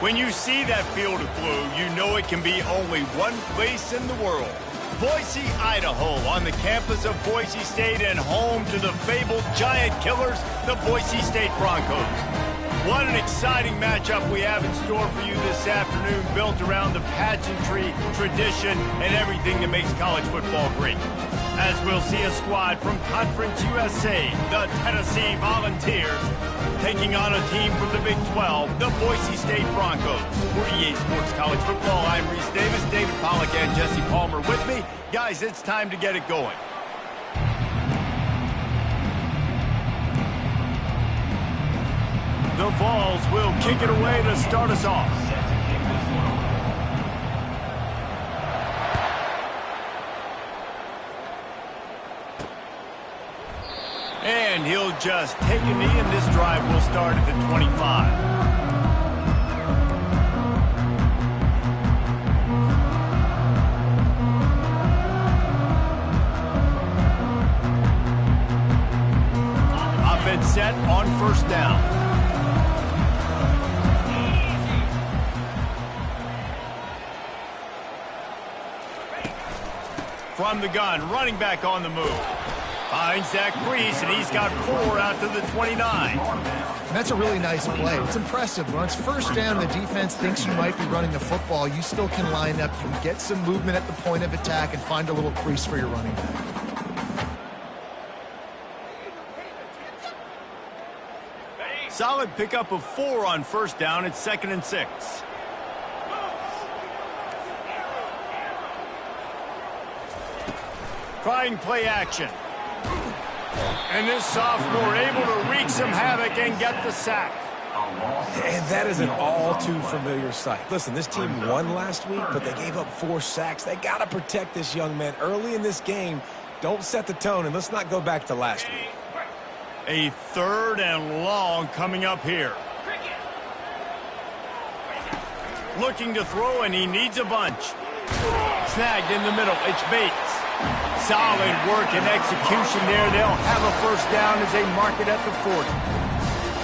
When you see that field of blue, you know it can be only one place in the world. Boise, Idaho, on the campus of Boise State and home to the fabled giant killers, the Boise State Broncos. What an exciting matchup we have in store for you this afternoon, built around the pageantry, tradition, and everything that makes college football great. As we'll see a squad from Conference USA, the Tennessee Volunteers, taking on a team from the Big 12, the Boise State Broncos. For EA Sports College Football, I'm Reese Davis, David Pollack, and Jesse Palmer with me. Guys, it's time to get it going. The Vols will kick it away to start us off. And he'll just take a knee, and this drive will start at the 25. Offense set on first down. From the gun, running back on the move. Finds that crease, and he's got 4 out to the 29. That's a really nice play. It's impressive. When it's first down, the defense thinks you might be running the football. You still can line up. You can get some movement at the point of attack and find a little crease for your running back. Solid pickup of 4 on first down. It's 2nd and 6. Trying play action. And this sophomore able to wreak some havoc and get the sack. And that is an all-too-familiar sight. Listen, this team won last week, but they gave up 4 sacks. They got to protect this young man early in this game. Don't set the tone, and let's not go back to last week. A 3rd and long coming up here. Looking to throw, and he needs a bunch. Snagged in the middle. It's Bates. Solid work and execution there. They'll have a first down as they mark it at the 40.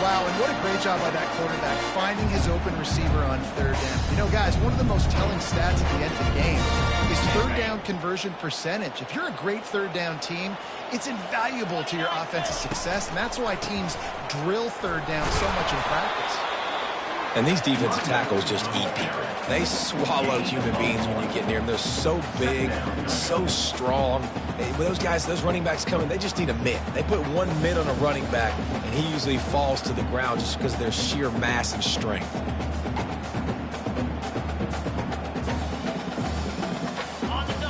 Wow, and what a great job by that quarterback, finding his open receiver on 3rd down. You know, guys, one of the most telling stats at the end of the game is 3rd down conversion percentage. If you're a great 3rd down team, it's invaluable to your offensive success, and that's why teams drill 3rd down so much in practice. And these defensive tackles just eat people. They swallow human beings when you get near them. They're so big, so strong. When those guys, those running backs come in, they just need a mitt. They put 1 mitt on a running back, and he usually falls to the ground just because of their sheer mass and strength.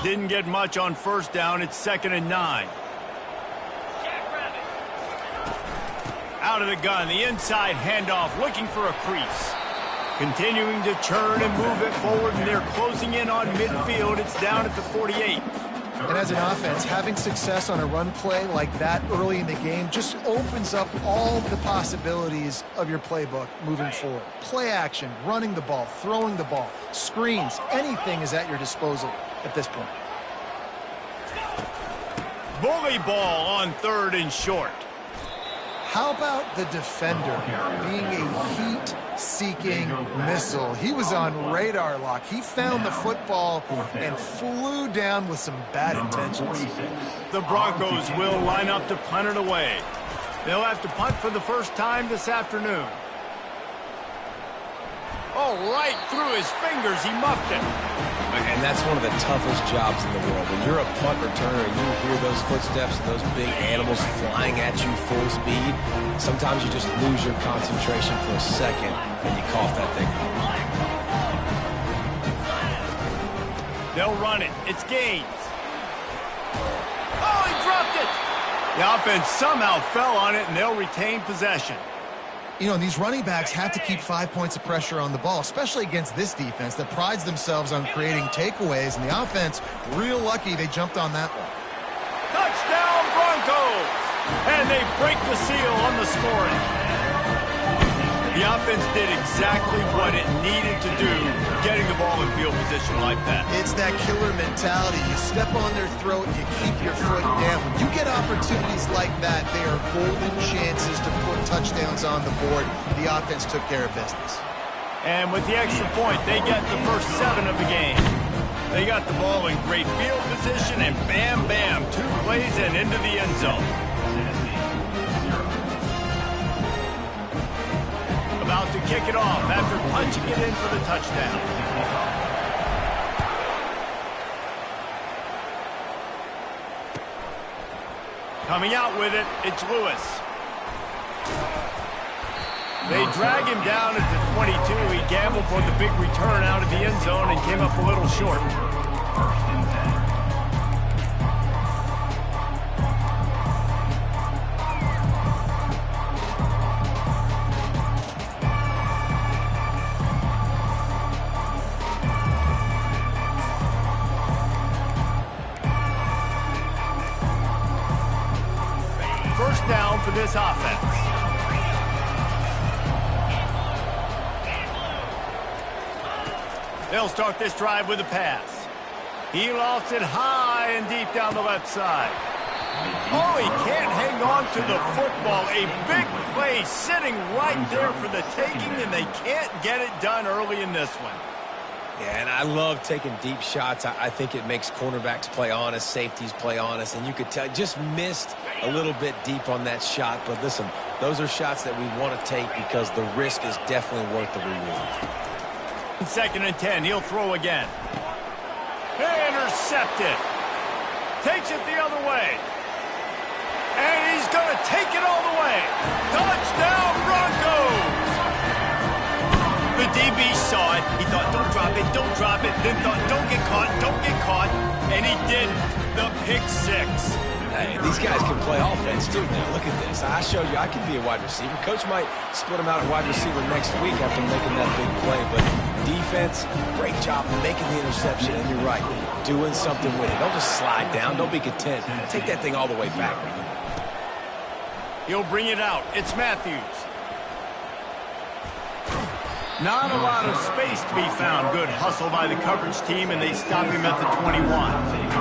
Didn't get much on first down. It's 2nd and 9. Out of the gun, the inside handoff, looking for a crease. Continuing to turn and move it forward, and they're closing in on midfield. It's down at the 48. And as an offense, having success on a run play like that early in the game just opens up all the possibilities of your playbook moving forward. Play action, running the ball, throwing the ball, screens, anything is at your disposal at this point. Bully ball on 3rd and short. How about the defender being a heat-seeking missile? He was on radar lock. He found the football and flew down with some bad intentions. The Broncos will line up to punt it away. They'll have to punt for the first time this afternoon. Oh, right through his fingers, he muffed it. And that's one of the toughest jobs in the world. When you're a punt returner and you hear those footsteps and those big animals flying at you full speed, sometimes you just lose your concentration for a second and you cough that thing up. They'll run it. It's Gaines. Oh, he dropped it. The offense somehow fell on it, and they'll retain possession. You know, these running backs have to keep 5 points of pressure on the ball, especially against this defense that prides themselves on creating takeaways, and the offense, real lucky they jumped on that one. Touchdown, Broncos! And they break the seal on the scoring. The offense did exactly what it needed to do, getting the ball in field position like that. It's that killer mentality. You step on their throat, you keep your foot down. When you get opportunities like that, they are golden chances to put touchdowns on the board. The offense took care of business. And with the extra point, they get the first 7 of the game. They got the ball in great field position, and bam, bam, 2 plays and into the end zone. About to kick it off after punching it in for the touchdown. Coming out with it, it's Lewis. They drag him down at the 22. He gambled for the big return out of the end zone and came up a little short. First down for this offense. They'll start this drive with a pass. He lofts it high and deep down the left side. Oh, he can't hang on to the football. A big play sitting right there for the taking, and they can't get it done early in this one. Yeah, and I love taking deep shots. I think it makes cornerbacks play honest, safeties play honest, and you could tell just missed a little bit deep on that shot. But listen, those are shots that we want to take because the risk is definitely worth the reward. 2nd and 10, he'll throw again. Intercepted. Takes it the other way. And he's going to take it all the way. Touchdown, Broncos! The DB saw it. He thought, don't drop it, don't drop it. Then thought, don't get caught, don't get caught. And he did the pick 6. Hey, these guys can play offense, too. Now, look at this. I showed you I can be a wide receiver. Coach might split him out at wide receiver next week after making that big play. But defense, great job making the interception. And you're right, doing something with it. Don't just slide down. Don't be content. Take that thing all the way back. He'll bring it out. It's Matthews. Not a lot of space to be found. Good hustle by the coverage team, and they stop him at the 21.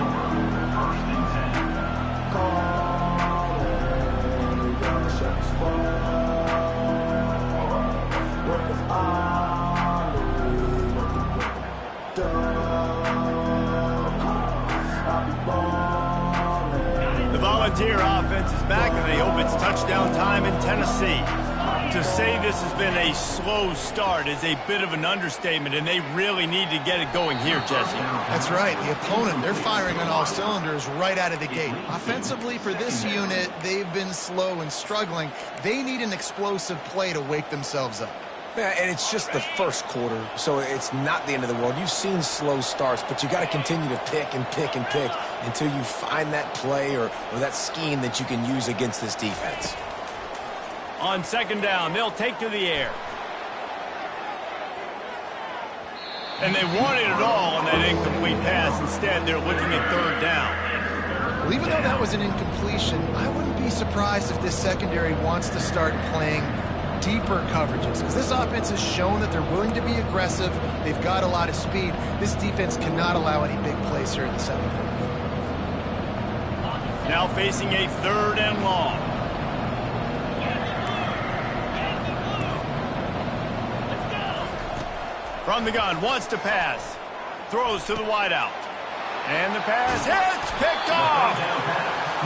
The Volunteer offense is back, and they hope it's touchdown time in Tennessee. To say this has been a slow start is a bit of an understatement, and they really need to get it going here, Jesse. That's right. The opponent, they're firing on all cylinders right out of the gate. Offensively, for this unit, they've been slow and struggling. They need an explosive play to wake themselves up. Yeah, and it's just the first quarter, so it's not the end of the world. You've seen slow starts, but you got to continue to pick and pick and pick until you find that play or that scheme that you can use against this defense. On 2nd down, they'll take to the air. And they wanted it all on that incomplete pass. Instead, they're looking at 3rd down. Well, even though that was an incompletion, I wouldn't be surprised if this secondary wants to start playing deeper coverages, because this offense has shown that they're willing to be aggressive. They've got a lot of speed. This defense cannot allow any big plays here in the second quarter. Now facing a 3rd and long. From the gun, wants to pass. Throws to the wideout. And the pass hits, picked off.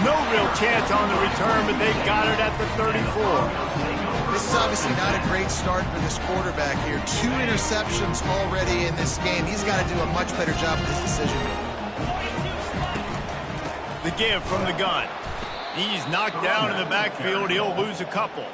No real chance on the return, but they got it at the 34. This is obviously not a great start for this quarterback here. 2 interceptions already in this game. He's got to do a much better job with his decision. The give from the gun. He's knocked down in the backfield. He'll lose a couple.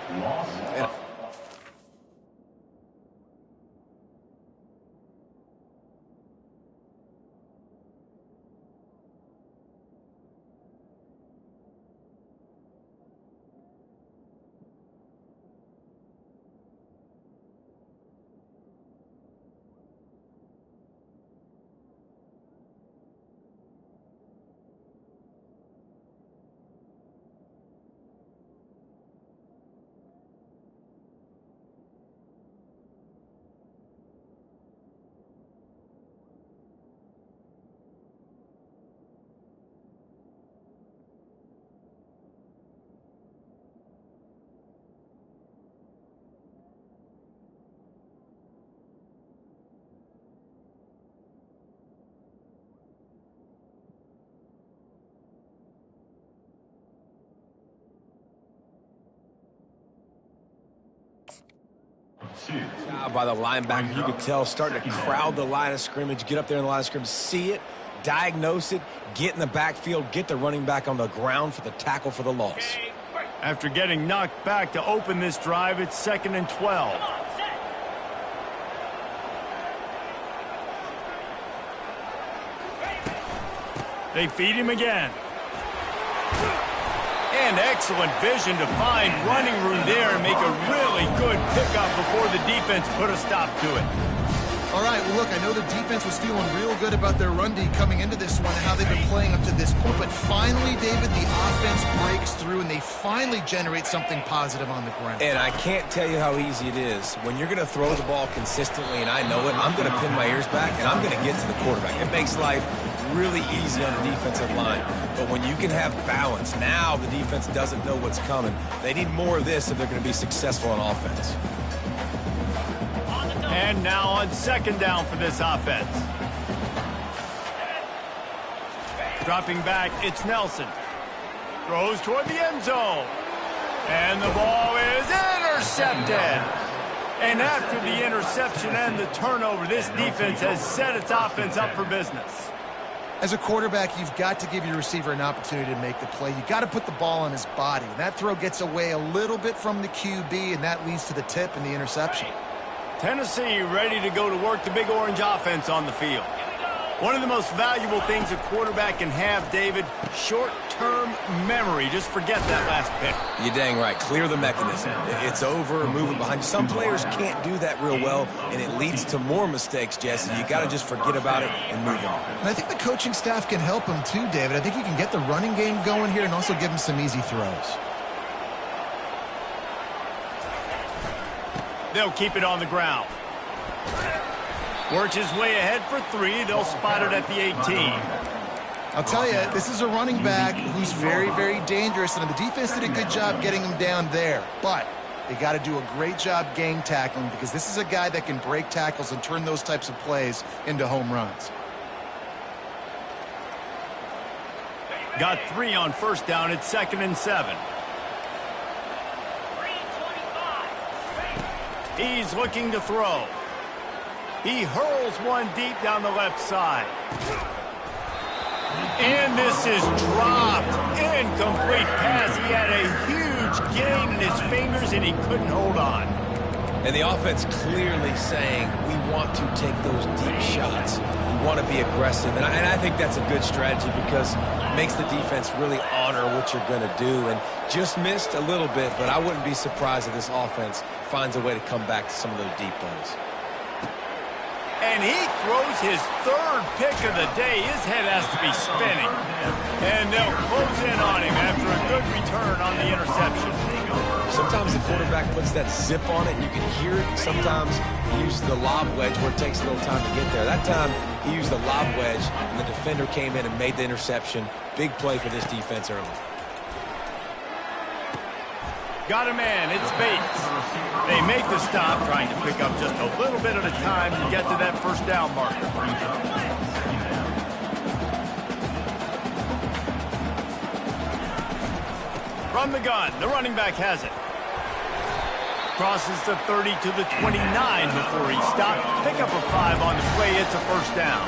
By the linebacker, you could tell, starting to crowd the line of scrimmage, get up there in the line of scrimmage, see it, diagnose it, get in the backfield, get the running back on the ground for the tackle for the loss. After getting knocked back to open this drive, it's 2nd and 12. They feed him again. And excellent vision to find running room there and make a really good pickup before the defense put a stop to it. All right, well, look, I know the defense was feeling real good about their run D coming into this one and how they've been playing up to this point. But finally, David, the offense breaks through and they finally generate something positive on the ground. And I can't tell you how easy it is. When you're going to throw the ball consistently, and I know it, I'm going to pin my ears back and I'm going to get to the quarterback. It makes life really easy on the defensive line. But when you can have balance, now the defense doesn't know what's coming. They need more of this if they're going to be successful on offense. And now on 2nd down for this offense. Dropping back, it's Nelson. Throws toward the end zone. And the ball is intercepted. And after the interception and the turnover, this defense has set its offense up for business. As a quarterback, you've got to give your receiver an opportunity to make the play. You've got to put the ball on his body. And that throw gets away a little bit from the QB, and that leads to the tip and the interception. Tennessee ready to go to work the Big Orange offense on the field. One of the most valuable things a quarterback can have, David, short-term memory. Just forget that last pick. You're dang right. Clear the mechanism. It's over, move it behind you. Some players can't do that real well, and it leads to more mistakes, Jesse. You got to just forget about it and move on. And I think the coaching staff can help him too, David. I think you can get the running game going here and also give him some easy throws. They'll keep it on the ground. Works his way ahead for 3. They'll spot it at the 18. I'll tell you, this is a running back who's very, very dangerous, and the defense did a good job getting him down there. But they got to do a great job gang tackling because this is a guy that can break tackles and turn those types of plays into home runs. Got 3 on 1st down. It's 2nd and 7. He's looking to throw. He hurls one deep down the left side. And this is dropped. Incomplete pass. He had a huge gain in his fingers, and he couldn't hold on. And the offense clearly saying, we want to take those deep shots. We want to be aggressive. And I think that's a good strategy because it makes the defense really honor what you're going to do. And just missed a little bit, but I wouldn't be surprised if this offense finds a way to come back to some of those deep balls. And he throws his 3rd pick of the day. His head has to be spinning. And they'll close in on him after a good return on the interception. Sometimes the quarterback puts that zip on it, and you can hear it. Sometimes he uses the lob wedge where it takes a little time to get there. That time, he used the lob wedge, and the defender came in and made the interception. Big play for this defense early. Got a man. It's Bates. They make the stop, trying to pick up just a little bit at a time to get to that 1st down marker. From the gun, the running back has it. Crosses the 30 to the 29 before he stopped. Pick up a 5 on the play. It's a 1st down.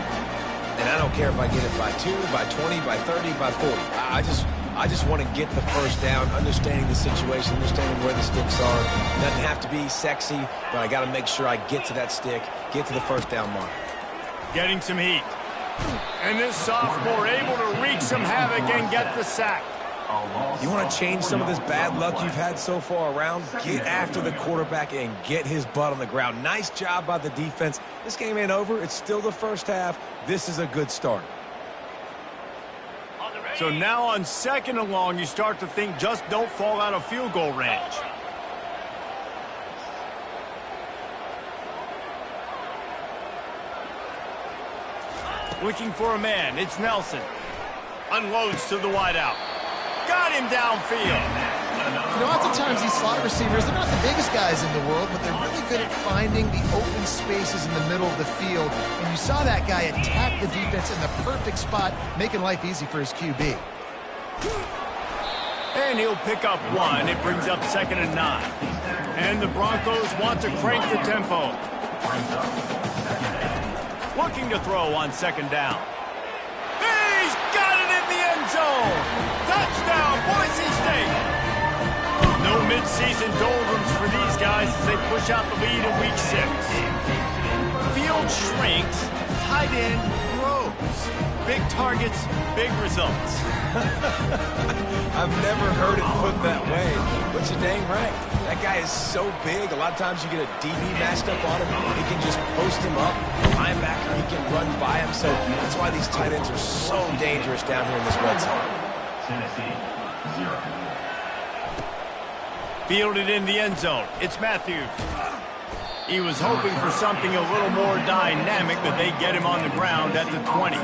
And I don't care if I get it by 2, by 20, by 30, by 40. I just want to get the 1st down, understanding the situation, understanding where the sticks are. Doesn't have to be sexy, but I got to make sure I get to that stick, get to the 1st down mark. Getting some heat. And this sophomore able to wreak some havoc and get the sack. You want to change some of this bad luck you've had so far around? Get after the quarterback and get his butt on the ground. Nice job by the defense. This game ain't over. It's still the 1st half. This is a good start. So now on 2nd and long, you start to think just don't fall out of field goal range. Looking for a man. It's Nelson. Unloads to the wideout. Got him downfield. You know, oftentimes these slot receivers, they're not the biggest guys in the world, but they're really good at finding the open spaces in the middle of the field. And you saw that guy attack the defense in the perfect spot, making life easy for his QB. And he'll pick up one. It brings up 2nd and 9. And the Broncos want to crank the tempo. Looking to throw on 2nd down. He's got it in the end zone. Touchdown, Boise State. No midseason doldrums for these guys as they push out the lead in Week 6. Field shrinks, tight end grows. Big targets, big results. I've never heard it put that way, but you're dang right. That guy is so big, a lot of times you get a DB matched up on him. He can just post him up. A linebacker, he can run by him. So that's why these tight ends are so dangerous down here in this red zone. Tennessee, 0. Fielded in the end zone. It's Matthews. He was hoping for something a little more dynamic, but they get him on the ground at the 20.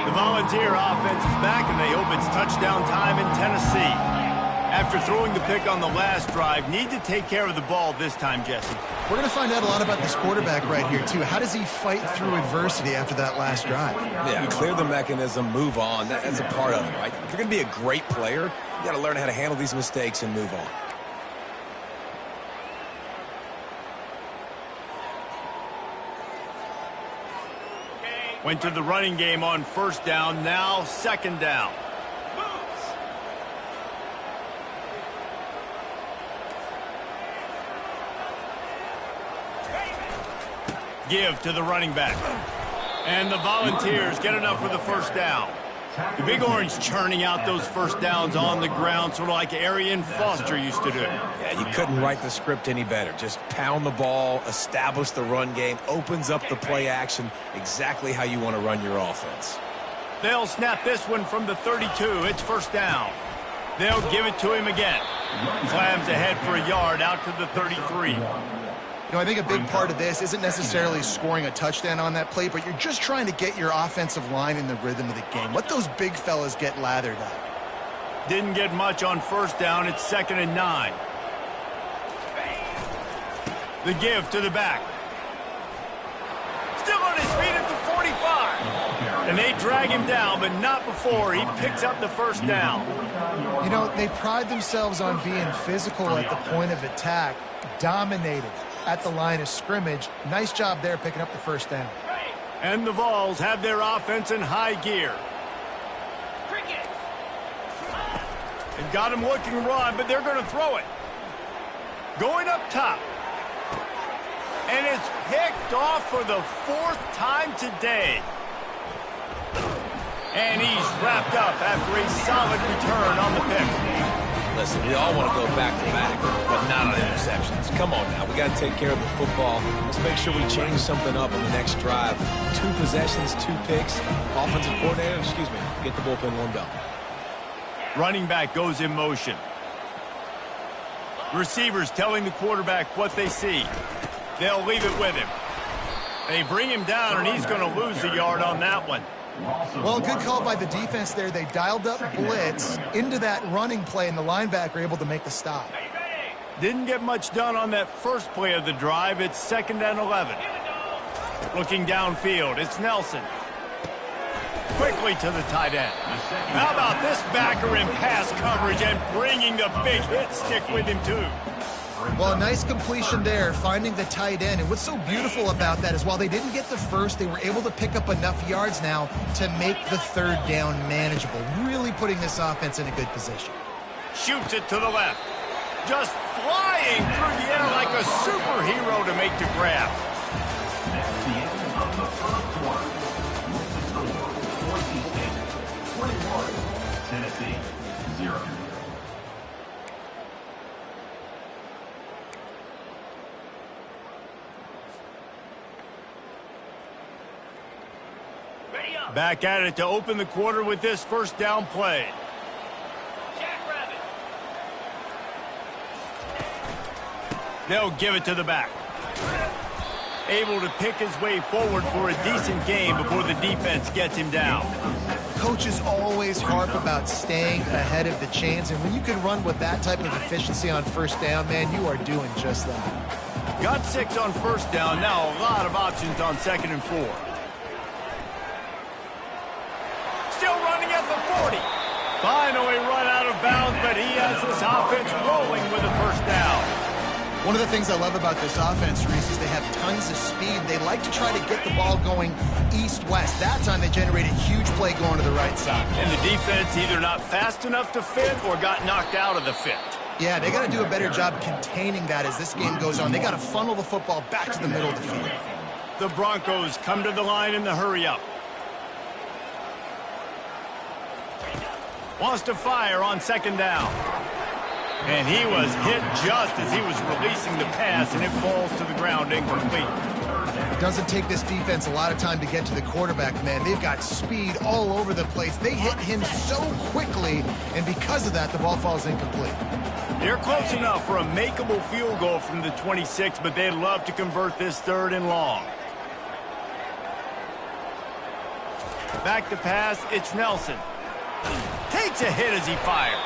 The Volunteer offense is back, and they hope it's touchdown time in Tennessee. After throwing the pick on the last drive, need to take care of the ball this time, Jesse. We're going to find out a lot about this quarterback right here, too. How does he fight through adversity after that last drive? Yeah, clear the mechanism, move on. That's a part of it, right? If you're going to be a great player, you got to learn how to handle these mistakes and move on. Went to the running game on 1st down, now 2nd down. Give to the running back. And the Volunteers get enough for the 1st down. The Big Orange churning out those 1st downs on the ground, sort of like Arian Foster used to do. Yeah, you couldn't write the script any better. Just pound the ball, establish the run game, opens up the play action, exactly how you want to run your offense. They'll snap this one from the 32. It's 1st down. They'll give it to him again. Slams ahead for a yard out to the 33. You know, I think a big part of this isn't necessarily scoring a touchdown on that play, but you're just trying to get your offensive line in the rhythm of the game. Let those big fellas get lathered up. Didn't get much on 1st down. It's 2nd and 9. The give to the back. Still on his feet at the 45. And they drag him down, but not before he picks up the 1st down. You know, they pride themselves on being physical at the point of attack, dominated at the line of scrimmage. Nice job there picking up the 1st down. And the Vols have their offense in high gear. And got him looking run, but they're going to throw it. Going up top. And it's picked off for the 4th time today. And he's wrapped up after a solid return on the pick. Listen, we all want to go back-to-back, but not on interceptions. Come on now. We got to take care of the football. Let's make sure we change something up on the next drive. 2 possessions, 2 picks. Offensive coordinator, get the bullpen warmed up. Running back goes in motion. Receivers telling the quarterback what they see. They'll leave it with him. They bring him down, and he's going to lose a yard on that one. Well, good call by the defense there. They dialed up blitz into that running play, and the linebacker able to make the stop. Didn't get much done on that first play of the drive. It's 2nd and 11. Looking downfield, it's Nelson. Quickly to the tight end. How about this backer in pass coverage and bringing the big hit stick with him, too? Well, a nice completion there, finding the tight end. And what's so beautiful about that is while they didn't get the first, they were able to pick up enough yards now to make the 3rd down manageable, really putting this offense in a good position. Shoots it to the left. Just flying through the air like a superhero to make the grab. That's the end of the 1st quarter. With the score, Boise State 21, Tennessee 0. Back at it to open the quarter with this 1st down play. They'll give it to the back. Able to pick his way forward for a decent game before the defense gets him down. Coaches always harp about staying ahead of the chains, and when you can run with that type of efficiency on first down, man, you are doing just that. Got 6 on first down. Now a lot of options on 2nd and 4. Still running at the 40. Finally run out of bounds, but he has this offense rolling with a first down. One of the things I love about this offense, Reese, is they have tons of speed. They like to try to get the ball going east-west. That time they generated a huge play going to the right side. And the defense either not fast enough to fit or got knocked out of the fit. Yeah, they got to do a better job containing that as this game goes on. They got to funnel the football back to the middle of the field. The Broncos come to the line in the hurry-up. Wants to fire on 2nd down. And he was hit just as he was releasing the pass, and it falls to the ground incomplete. Doesn't take this defense a lot of time to get to the quarterback, man. They've got speed all over the place. They hit him so quickly, and because of that, the ball falls incomplete. They're close enough for a makeable field goal from the 26, but they'd love to convert this 3rd and long. Back to pass, it's Nelson. Takes a hit as he fires.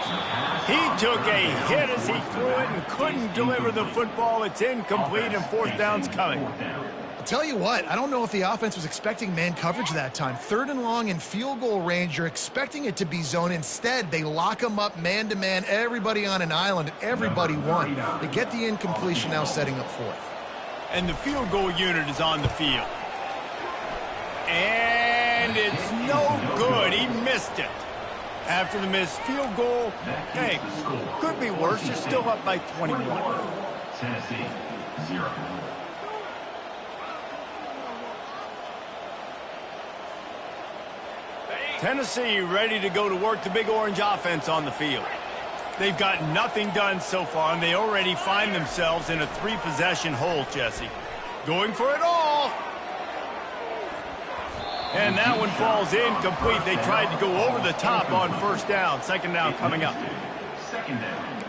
He took a hit as he threw it and couldn't deliver the football. It's incomplete, and 4th down's coming. I'll tell you what, I don't know if the offense was expecting man coverage that time. 3rd and long in field goal range, you're expecting it to be zone. Instead, they lock them up man-to-man, everybody on an island, and everybody won. They get the incompletion now setting up 4th. And the field goal unit is on the field. And it's no good. He missed it. After the missed field goal, hey, could be worse. You're still up by 21. Tennessee, 0. Tennessee ready to go to work the Big Orange offense on the field. They've got nothing done so far, and they already find themselves in a 3-possession hole, Jesse. Going for it all. And that one falls incomplete. They tried to go over the top on 1st down. 2nd down coming up. 2nd down.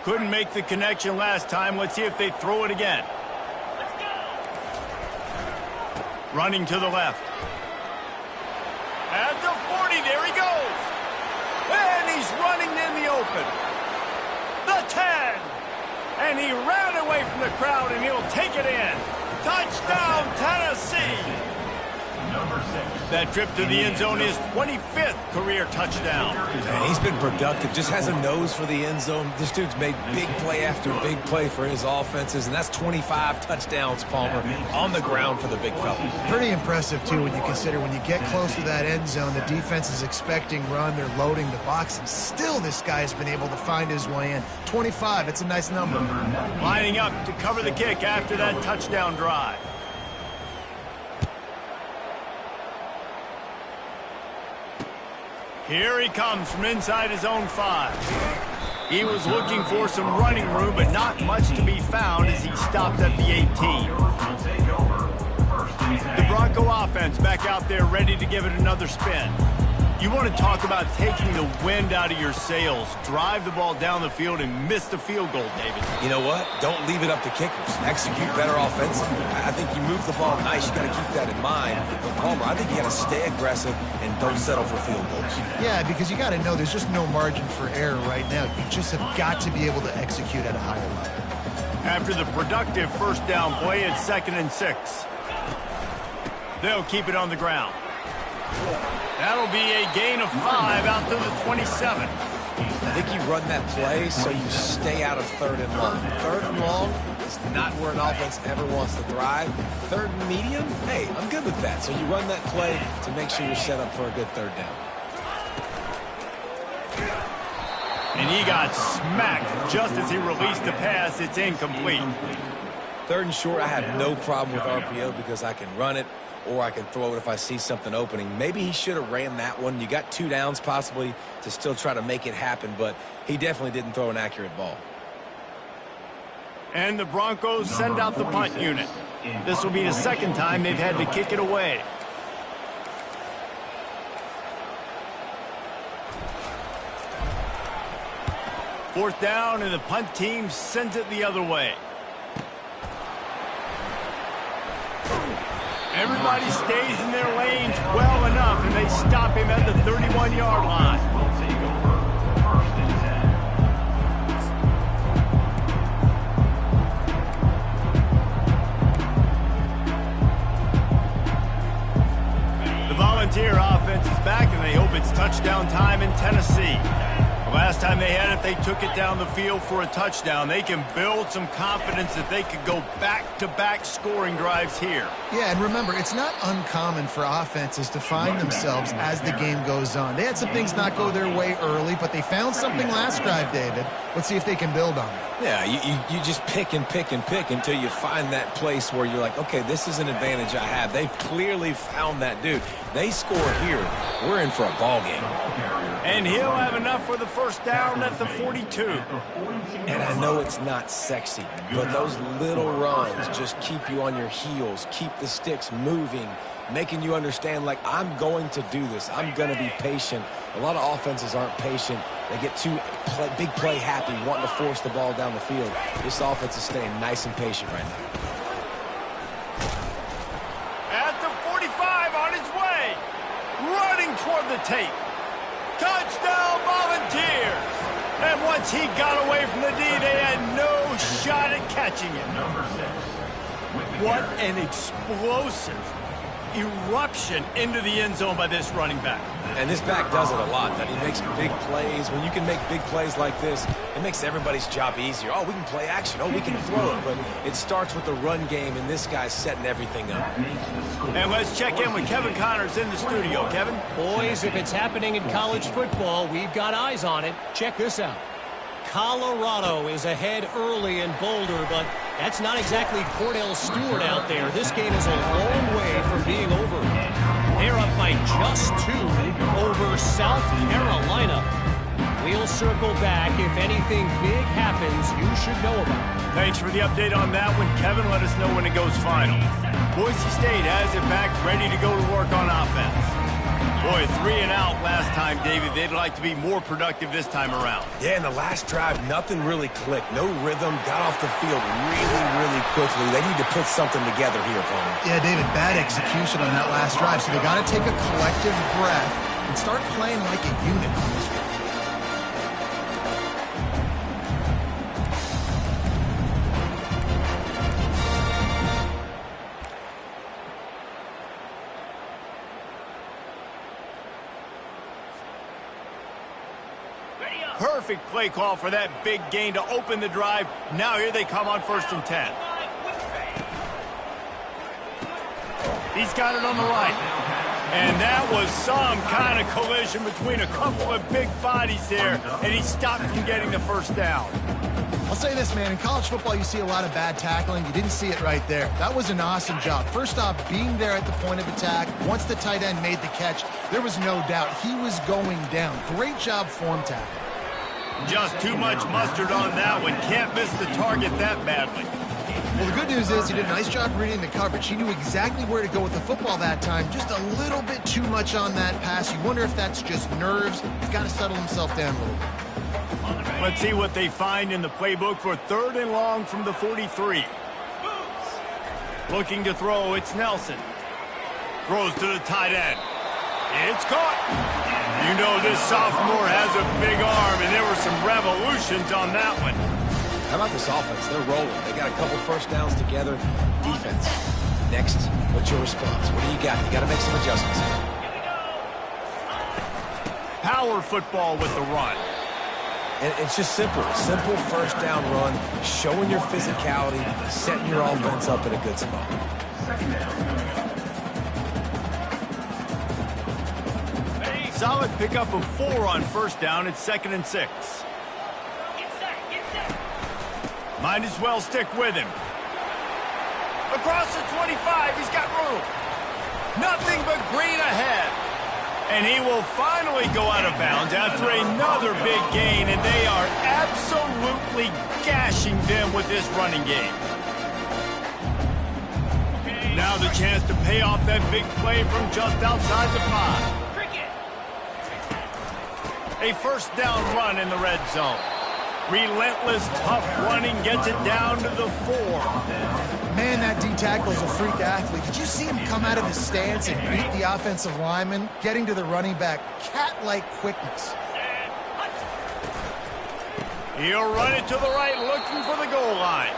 Couldn't make the connection last time. Let's see if they throw it again. Running to the left. At the 40, there he goes. And he's running in the open. The 10. And he ran away from the crowd, and he'll take it in. Touchdown, Tennessee. Number 6. That trip to the end zone is 25th career touchdown. Man, he's been productive, just has a nose for the end zone. This dude's made big play after big play for his offenses, and that's 25 touchdowns, Palmer, on the ground for the big fella. Pretty impressive, too, when you consider when you get close to that end zone, the defense is expecting run, they're loading the box, and still this guy has been able to find his way in. 25, it's a nice number. Lining up to cover the kick after that touchdown drive. Here he comes from inside his own 5. He was looking for some running room, but not much to be found as he stopped at the 18. The Bronco offense back out there ready to give it another spin. You want to talk about taking the wind out of your sails. Drive the ball down the field and miss the field goal, David. You know what? Don't leave it up to kickers. Execute better offensively. I think you move the ball nice. You got to keep that in mind. But Palmer, I think you got to stay aggressive and don't settle for field goals. Yeah, because you got to know there's just no margin for error right now. You just have got to be able to execute at a higher level. After the productive 1st down play, it's 2nd and 6. They'll keep it on the ground. That'll be a gain of 5 out to the 27. I think you run that play so you stay out of 3rd and long. 3rd and long is not where an offense ever wants to thrive. 3rd and medium, hey, I'm good with that. So you run that play to make sure you're set up for a good 3rd down. And he got smacked just as he released the pass. It's incomplete. 3rd and short, I have no problem with RPO because I can run it or I can throw it if I see something opening. Maybe he should have ran that one. You got 2 downs possibly to still try to make it happen, but he definitely didn't throw an accurate ball. And the Broncos send out the punt unit. This will be the 2nd time they've had to kick it away. Fourth down, and the punt team sends it the other way. Everybody stays in their lanes well enough, and they stop him at the 31-yard line. Will take over 1st and 10. The Volunteer offense is back, and they hope it's touchdown time in Tennessee. The last time they had it, they took it down the field for a touchdown. They can build some confidence that they could go back-to-back scoring drives here. Yeah, and remember, it's not uncommon for offenses to find themselves as the game goes on. They had some things not go their way early, but they found something last drive, David. Let's see if they can build on it. Yeah, you just pick and pick and pick until you find that place where you're like, okay, this is an advantage I have. They've clearly found that dude. They score here, we're in for a ball game. And he'll have enough for the first down at the 42. And I know it's not sexy, but those little runs just keep you on your heels, keep the sticks moving, making you understand, like, I'm going to do this. I'm going to be patient. A lot of offenses aren't patient. They get too big play happy, wanting to force the ball down the field. This offense is staying nice and patient right now. At the 45, on his way, running toward the tape. Touchdown Volunteers! And once he got away from the D, they had no shot at catching him. What an explosive eruption into the end zone by this running back. And this back does it a lot. That he makes big plays. When you can make big plays like this, it makes everybody's job easier. Oh, we can play action. Oh, we can throw it. But it starts with the run game, and this guy's setting everything up. And let's check in with Kevin Connors in the studio. Kevin? Boys, if it's happening in college football, we've got eyes on it. Check this out. Colorado is ahead early in Boulder, but that's not exactly Cordell Stewart out there. This game is a long way from being over. They're up by just 2 over South Carolina. We'll circle back. If anything big happens, you should know about it. Thanks for the update on that one, Kevin. Let us know when it goes final. Boise State has it back, ready to go to work on offense. Boy, 3 and out last time, David. They'd like to be more productive this time around. Yeah, in the last drive, nothing really clicked. No rhythm, got off the field really quickly. They need to put something together here, opponent. Yeah, David, bad execution on that last drive, so they got to take a collective breath and start playing like a unit on this one. Perfect play call for that big gain to open the drive. Now here they come on 1st and 10. He's got it on the right. And that was some kind of collision between a couple of big bodies there, and he stopped from getting the first down. I'll say this, man. In college football, you see a lot of bad tackling. You didn't see it right there. That was an awesome job. First off, being there at the point of attack. Once the tight end made the catch, there was no doubt he was going down. Great job form tackle. Just too much mustard on that one. Can't miss the target that badly. Well, the good news is he did a nice job reading the coverage. He knew exactly where to go with the football that time. Just a little bit too much on that pass. You wonder if that's just nerves. He's got to settle himself down a little bit. Let's see what they find in the playbook for 3rd and long from the 43. Looking to throw, it's Nelson. Throws to the tight end. It's caught. You know this sophomore has a big arm, and there were some revolutions on that one. How about this offense? They're rolling. They got a couple first downs together. Defense. Next, what's your response? What do you got? You got to make some adjustments. Power football with the run. And it's just simple. Simple first down run, showing your physicality, setting your offense up in a good spot. Solid pickup of 4 on 1st down. It's 2nd and 6. Might as well stick with him. Across the 25, he's got room. Nothing but green ahead. And he will finally go out of bounds after another big gain, and they are absolutely gashing them with this running game. Now the chance to pay off that big play from just outside the 5. A first down run in the red zone. Relentless, tough running gets it down to the 4. Man, that tackle is a freak athlete. Did you see him come out of his stance and beat the offensive lineman, getting to the running back? Cat-like quickness. He'll run it to the right, looking for the goal line.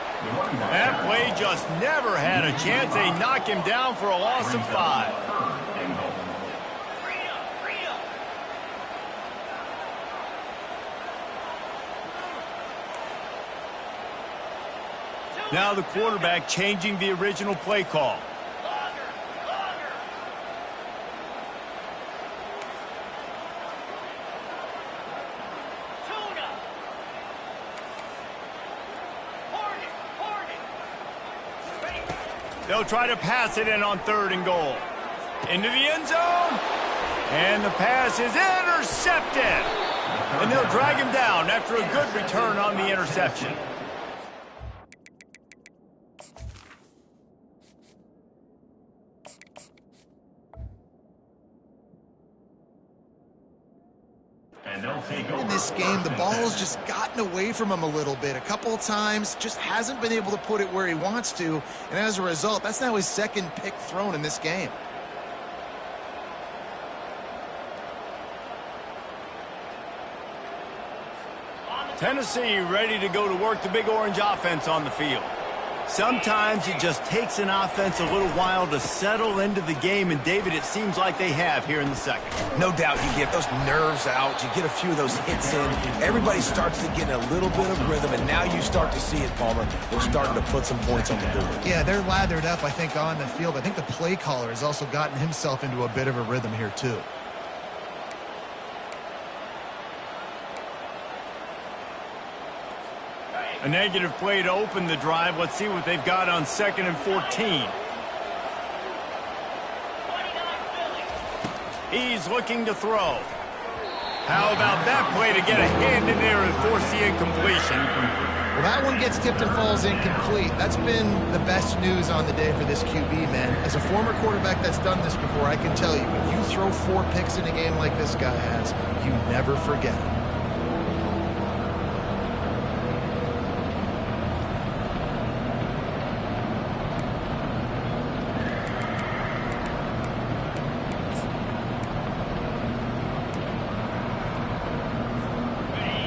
That play just never had a chance. They knock him down for a loss of 5. Now the quarterback changing the original play call. They'll try to pass it in on 3rd and goal. Into the end zone. And the pass is intercepted. And they'll drag him down after a good return on the interception. In this game, the ball's just gotten away from him a little bit. A couple of times, just hasn't been able to put it where he wants to. And as a result, that's now his 2nd pick thrown in this game. Tennessee ready to go to work the Big Orange offense on the field. Sometimes it just takes an offense a little while to settle into the game, and David, it seems like they have here in the 2nd. No doubt you get those nerves out, you get a few of those hits in, everybody starts to get a little bit of rhythm, and now you start to see it, Palmer. They're starting to put some points on the board. Yeah, they're lathered up, I think, on the field. I think the play caller has also gotten himself into a bit of a rhythm here, too. A negative play to open the drive. Let's see what they've got on 2nd and 14. He's looking to throw. How about that play to get a hand in there and force the incompletion? Well, that one gets tipped and falls incomplete. That's been the best news on the day for this QB, man. As a former quarterback that's done this before, I can tell you, when you throw 4 picks in a game like this guy has, you never forget it.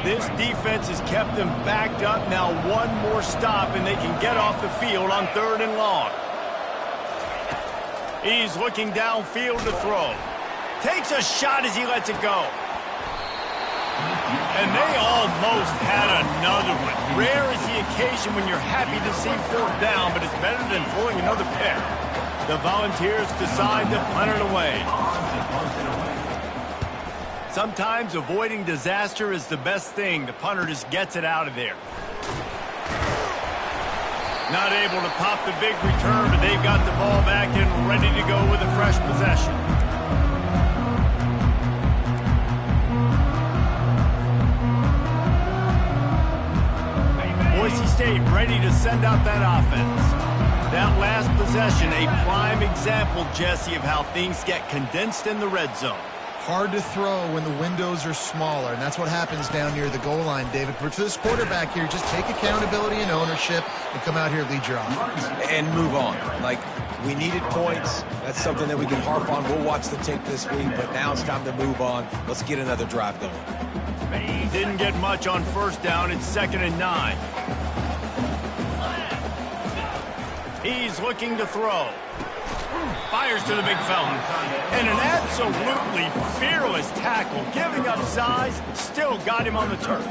This defense has kept them backed up. Now one more stop, and they can get off the field on 3rd and long. He's looking downfield to throw. Takes a shot as he lets it go. And they almost had another one. Rare is the occasion when you're happy to see 4th down, but it's better than throwing another pick. The Volunteers decide to punt it away. Sometimes avoiding disaster is the best thing. The punter just gets it out of there. Not able to pop the big return, but they've got the ball back and ready to go with a fresh possession. Boise State ready to send out that offense. That last possession, a prime example, Jesse, of how things get condensed in the red zone. Hard to throw when the windows are smaller, and that's what happens down near the goal line, David. But for this quarterback here, just take accountability and ownership and come out here and lead your offense. And move on. Like, we needed points. That's something that we can harp on. We'll watch the tape this week, but now it's time to move on. Let's get another drive going. Didn't get much on 1st down. It's 2nd and 9. He's looking to throw. Fires to the big fella. And an absolutely fearless tackle. Giving up size, still got him on the turf.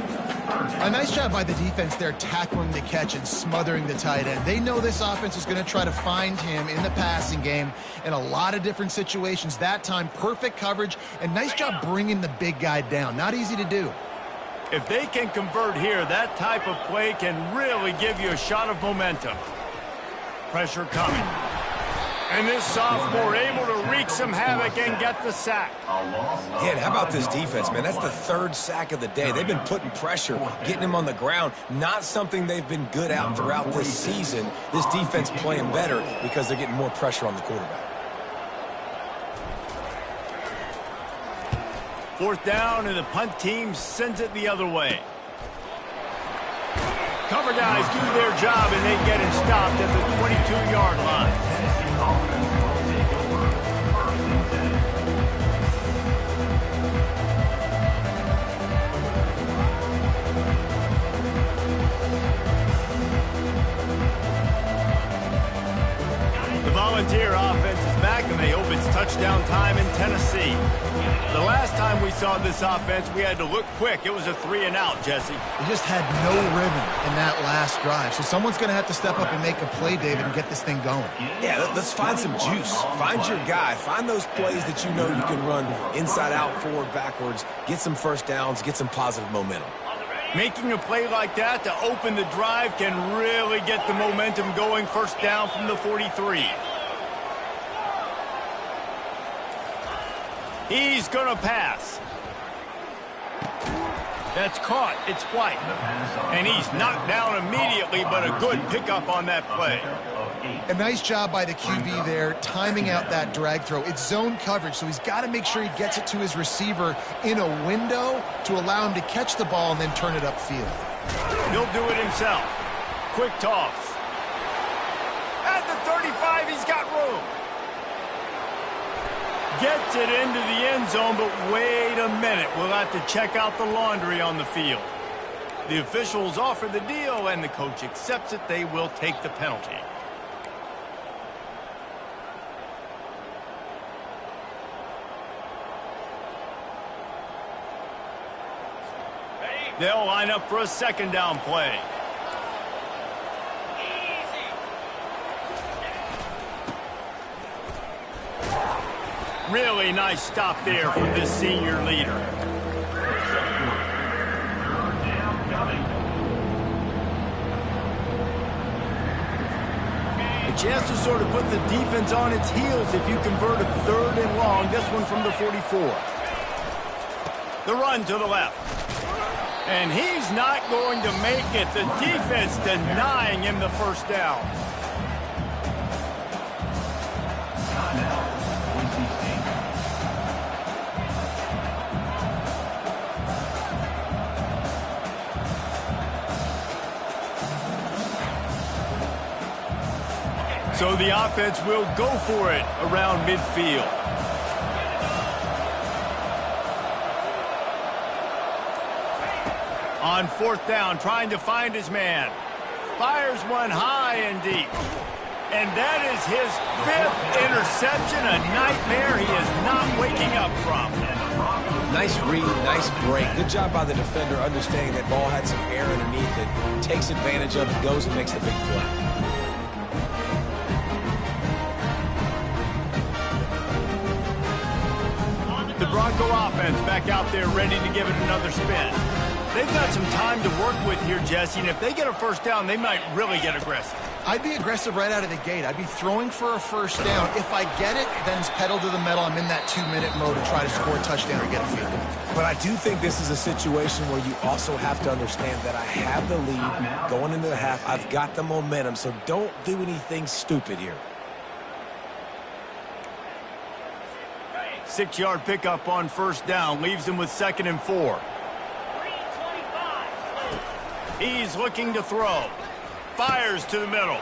A nice job by the defense there, tackling the catch and smothering the tight end. They know this offense is going to try to find him in the passing game in a lot of different situations. That time, perfect coverage, and nice job bringing the big guy down. Not easy to do. If they can convert here, that type of play can really give you a shot of momentum. Pressure coming. And this sophomore able to wreak some havoc and get the sack. Yeah, and how about this defense, man? That's the 3rd sack of the day. They've been putting pressure, getting him on the ground. Not something they've been good at throughout this season. This defense playing better because they're getting more pressure on the quarterback. 4th down, and the punt team sends it the other way. Cover guys do their job, and they get him stopped at the 22-yard line. Tennessee offense will take over 1st and 10. The Volunteer offense is back, and they hope it's touchdown time in Tennessee. The last time we saw this offense, we had to look quick. It was a 3-and-out, Jesse. They just had no rhythm in that last drive. So someone's going to have to step up and make a play, David, and get this thing going. Yeah, let's find some juice. Find your guy. Find those plays that you know you can run inside out, forward, backwards. Get some first downs. Get some positive momentum. Making a play like that to open the drive can really get the momentum going. First down from the 43. He's going to pass. That's caught. It's White. And he's knocked down immediately, but a good pickup on that play. A nice job by the QB there, timing out that drag throw. It's zone coverage, so he's got to make sure he gets it to his receiver in a window to allow him to catch the ball and then turn it upfield. He'll do it himself. Quick toss. At the 35, he's got room. Gets it into the end zone, but wait a minute. We'll have to check out the laundry on the field. The officials offer the deal, and the coach accepts it. They will take the penalty. They'll line up for a second down play. Really nice stop there from this senior leader. A chance to sort of put the defense on its heels if you convert a 3rd and long. This one from the 44. The run to the left. And he's not going to make it. The defense denying him the first down. So the offense will go for it around midfield. On 4th down, trying to find his man. Fires one high and deep. And that is his 5th interception, a nightmare he is not waking up from. Nice read, nice break. Good job by the defender understanding that ball had some air underneath it. Takes advantage of it, goes and makes the big play. The Bronco offense back out there ready to give it another spin. They've got some time to work with here, Jesse, and if they get a first down, they might really get aggressive. I'd be aggressive right out of the gate. I'd be throwing for a first down. If I get it, then it's pedal to the metal. I'm in that 2-minute mode to try to score a touchdown or get a field goal. But I do think this is a situation where you also have to understand that I have the lead going into the half. I've got the momentum, so don't do anything stupid here. 6-yard pickup on first down. Leaves him with 2nd and 4. He's looking to throw. Fires to the middle.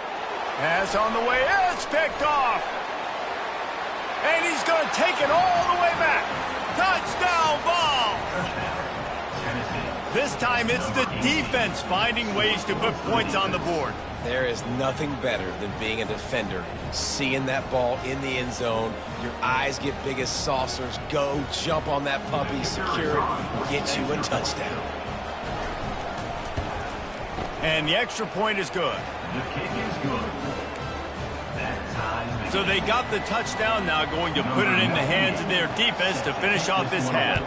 Pass on the way. It's picked off. And he's going to take it all the way back. Touchdown ball. This time it's the defense finding ways to put points on the board. There is nothing better than being a defender, seeing that ball in the end zone. Your eyes get big as saucers. Go, jump on that puppy, secure it, get you a touchdown. And the extra point is good. The kick is good. That time. So they got the touchdown, now going to put it in the hands of their defense to finish off this half.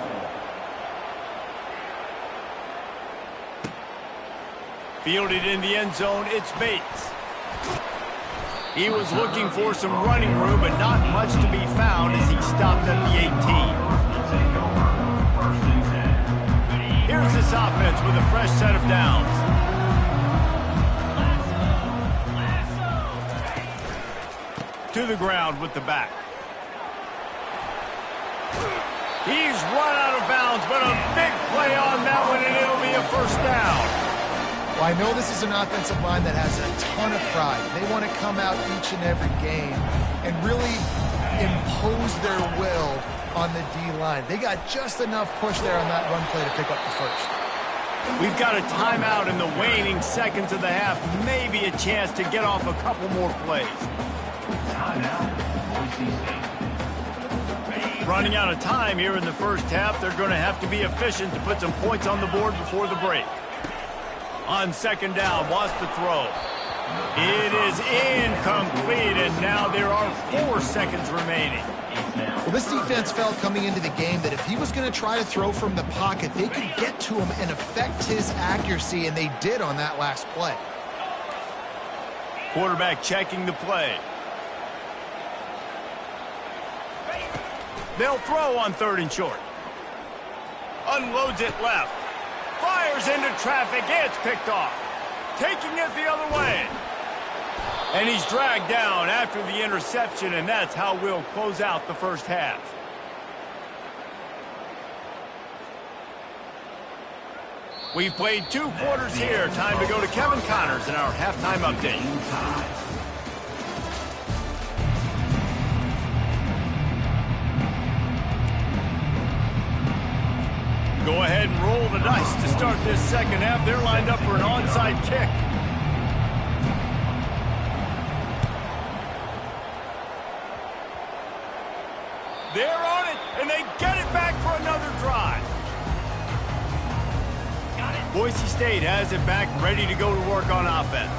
Fielded in the end zone, it's Bates. He was looking for some running room, but not much to be found as he stopped at the 18. Here's this offense with a fresh set of downs. To the ground with the back. He's run out of bounds, but a big play on that one, and it'll be a first down. Well, I know this is an offensive line that has a ton of pride. They want to come out each and every game and really impose their will on the D-line. They got just enough push there on that run play to pick up the first. We've got a timeout in the waning seconds of the half. Maybe a chance to get off a couple more plays. Timeout, Boise State. Running out of time here in the first half. They're going to have to be efficient to put some points on the board before the break. On second down, wants to throw. It is incomplete, and now there are 4 seconds remaining. Well, this defense felt coming into the game that if he was going to try to throw from the pocket, they could get to him and affect his accuracy, and they did on that last play. Quarterback checking the play. They'll throw on 3rd and short. Unloads it left. Fires into traffic. It's picked off. Taking it the other way. And he's dragged down after the interception, and that's how we'll close out the first half. We've played 2 quarters here. Time to go to Kevin Connors in our halftime update. Go ahead and roll the dice to start this second half. They're lined up for an onside kick. They're on it, and they get it back for another drive. Boise State has it back, ready to go to work on offense.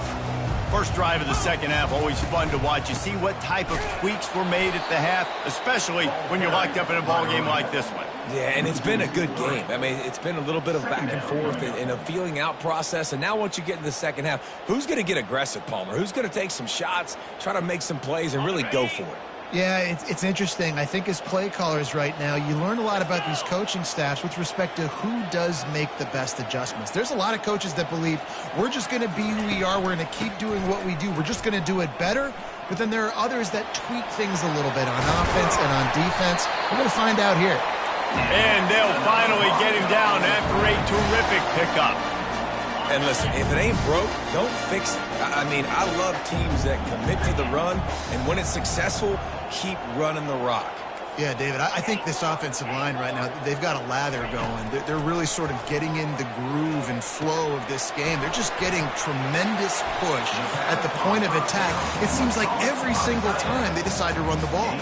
First drive of the second half, always fun to watch. You see what type of tweaks were made at the half, especially when you're locked up in a ball game like this one. Yeah, and it's been a good game. I mean, it's been a little bit of back and forth and a feeling out process. And now once you get in the second half, who's going to get aggressive, Palmer? Who's going to take some shots, try to make some plays, and really go for it? Yeah, it's interesting. I think as play callers right now, you learn a lot about these coaching staffs with respect to who does make the best adjustments. There's a lot of coaches that believe we're just going to be who we are. We're going to keep doing what we do. We're just going to do it better. But then there are others that tweak things a little bit on offense and on defense. We're going to find out here. And they'll finally get him down after a terrific pickup. And listen, if it ain't broke, don't fix it. I mean, I love teams that commit to the run, and when it's successful, keep running the rock. Yeah, David, I think this offensive line right now, they've got a lather going. They're really sort of getting in the groove and flow of this game. They're just getting tremendous push at the point of attack. It seems like every single time they decide to run the ball.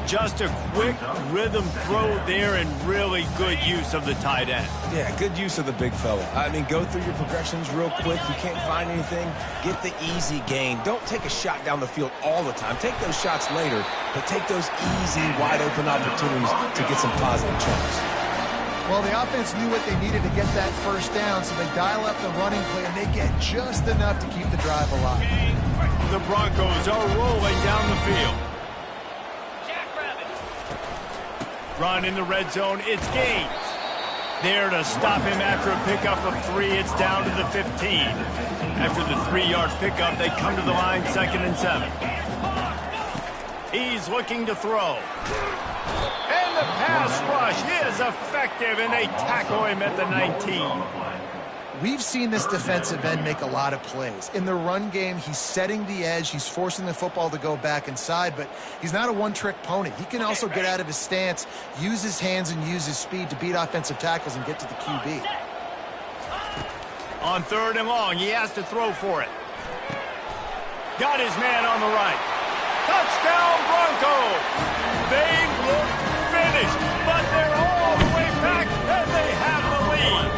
Just a quick rhythm throw there and really good use of the tight end. Yeah, good use of the big fella. I mean, go through your progressions real quick. You can't find anything, get the easy gain. Don't take a shot down the field all the time. Take those shots later, but take those easy, wide-open opportunities to get some positive chunks. Well, the offense knew what they needed to get that first down, so they dial up the running play, and they get just enough to keep the drive alive. The Broncos are rolling down the field. Run in the red zone, it's Gaines. There to stop him after a pickup of 3, it's down to the 15. After the 3-yard pickup, they come to the line, 2nd and 7. He's looking to throw. And the pass rush is effective, and they tackle him at the 19. We've seen this defensive end make a lot of plays. In the run game, he's setting the edge. He's forcing the football to go back inside, but he's not a one-trick pony. He can also get out of his stance, use his hands, and use his speed to beat offensive tackles and get to the QB. On 3rd and long, he has to throw for it. Got his man on the right. Touchdown, Broncos! They look finished, but they're all the way back, and they have the lead.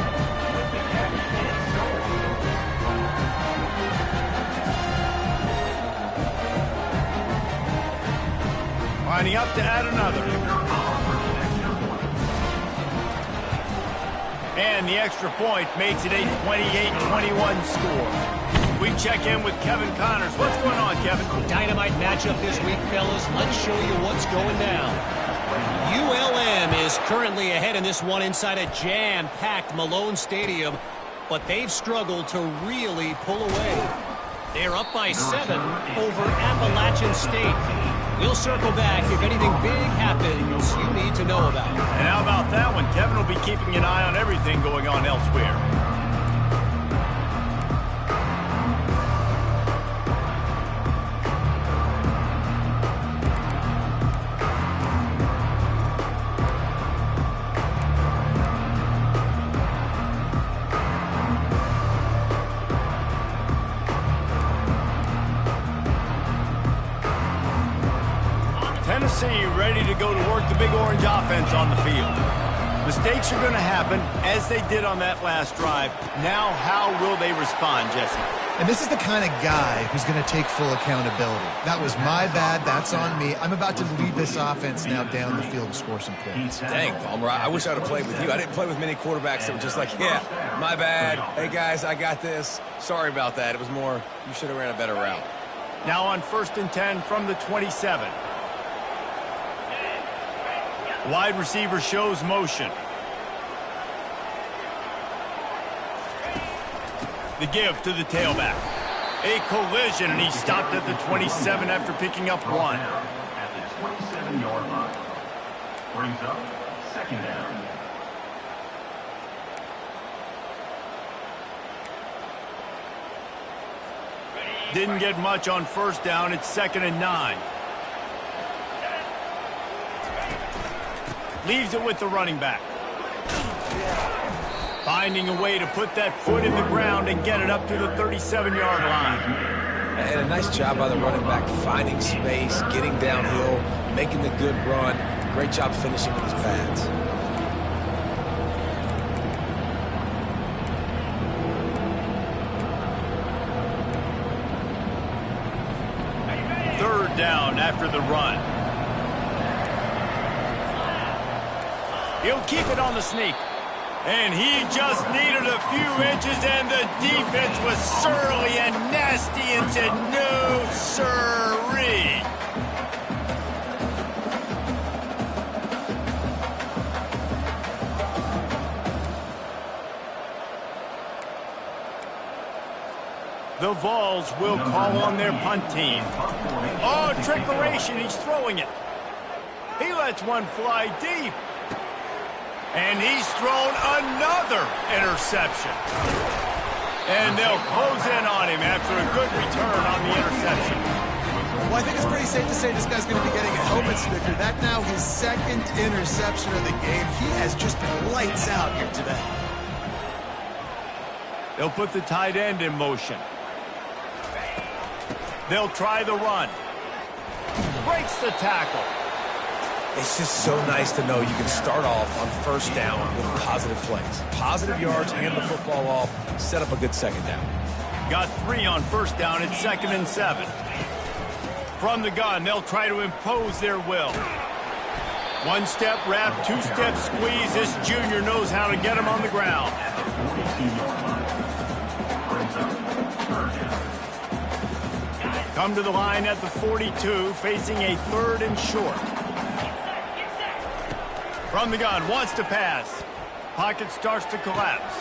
Lining up to add another. And the extra point makes it a 28-21 score. We check in with Kevin Connors. What's going on, Kevin? Dynamite matchup this week, fellas. Let's show you what's going down. ULM is currently ahead in this one inside a jam-packed Malone Stadium, but they've struggled to really pull away. They're up by 7 over Appalachian State. We'll circle back if anything big happens you need to know about. And how about that one? Kevin will be keeping an eye on everything going on elsewhere. see, ready to go to work the big orange offense on the field. Mistakes are going to happen, as they did on that last drive. Now, how will they respond, Jesse? And this is the kind of guy who's going to take full accountability. That was my bad. That's on me. I'm about to lead this offense now down the field and score some points. Dang, Palmer, I wish I would have played with you. I didn't play with many quarterbacks that were just like, yeah, my bad. Hey, guys, I got this. Sorry about that. It was more, you should have ran a better route. Now on 1st and 10 from the 27. Wide receiver shows motion. The give to the tailback. A collision, and he stopped at the 27 after picking up 1. At the 27-yard line. Brings up 2nd down. Didn't get much on 1st down. It's 2nd and 9. Leaves it with the running back. Finding a way to put that foot in the ground and get it up to the 37-yard line. And a nice job by the running back, finding space, getting downhill, making the good run. Great job finishing with his pads. Third down after the run. He'll keep it on the sneak. And he just needed a few inches, and the defense was surly and nasty and said, no, sirree. The Vols will call on their punt team. Oh, trickeration. He's throwing it. He lets one fly deep. And he's thrown another interception. And they'll close in on him after a good return on the interception. Well, I think it's pretty safe to say this guy's going to be getting a helmet sticker. That's now his 2nd interception of the game. He has just been lights out here today. They'll put the tight end in motion. They'll try the run. Breaks the tackle. It's just so nice to know you can start off on 1st down with positive plays. Positive yards, hand the football off, set up a good 2nd down. Got 3 on 1st down. It's 2nd and 7. From the gun, they'll try to impose their will. 1-step wrap, 2-step squeeze. This junior knows how to get him on the ground. Come to the line at the 42, facing a 3rd and short. From the gun, wants to pass. Pocket starts to collapse.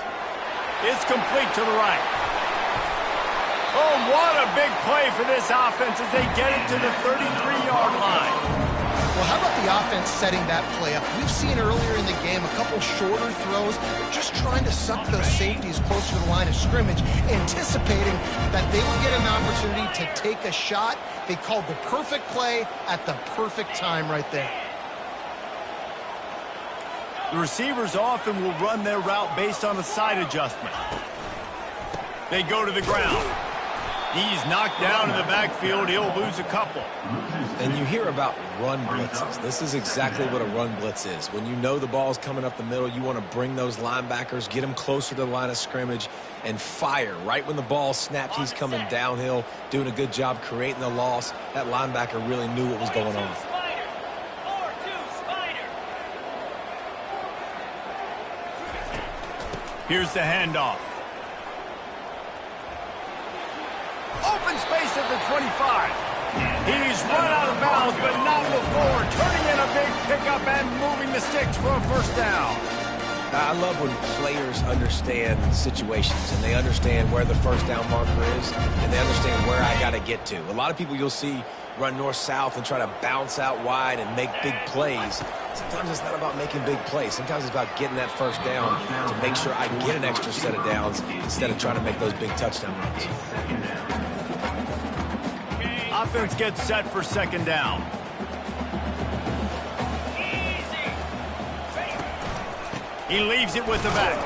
It's complete to the right. Oh, what a big play for this offense as they get it to the 33-yard line. Well, how about the offense setting that play up? We've seen earlier in the game a couple shorter throws, just trying to suck those safeties closer to the line of scrimmage, anticipating that they would get an opportunity to take a shot. They called the perfect play at the perfect time right there. The receivers often will run their route based on a side adjustment. They go to the ground. He's knocked down in the backfield. He'll lose a couple. And you hear about run blitzes. This is exactly what a run blitz is. When you know the ball's coming up the middle, you want to bring those linebackers, get them closer to the line of scrimmage, and fire. Right when the ball snapped, he's coming downhill, doing a good job creating the loss. That linebacker really knew what was going on. Here's the handoff. Open space at the 25. He's run out of bounds, but not before. Turning in a big pickup and moving the sticks for a 1st down. I love when players understand situations and they understand where the 1st down marker is and they understand where I got to get to. A lot of people you'll see run north-south and try to bounce out wide and make big plays. Sometimes it's not about making big plays. Sometimes it's about getting that 1st down to make sure I get an extra set of downs instead of trying to make those big touchdown runs. Offense gets set for 2nd down. He leaves it with the back.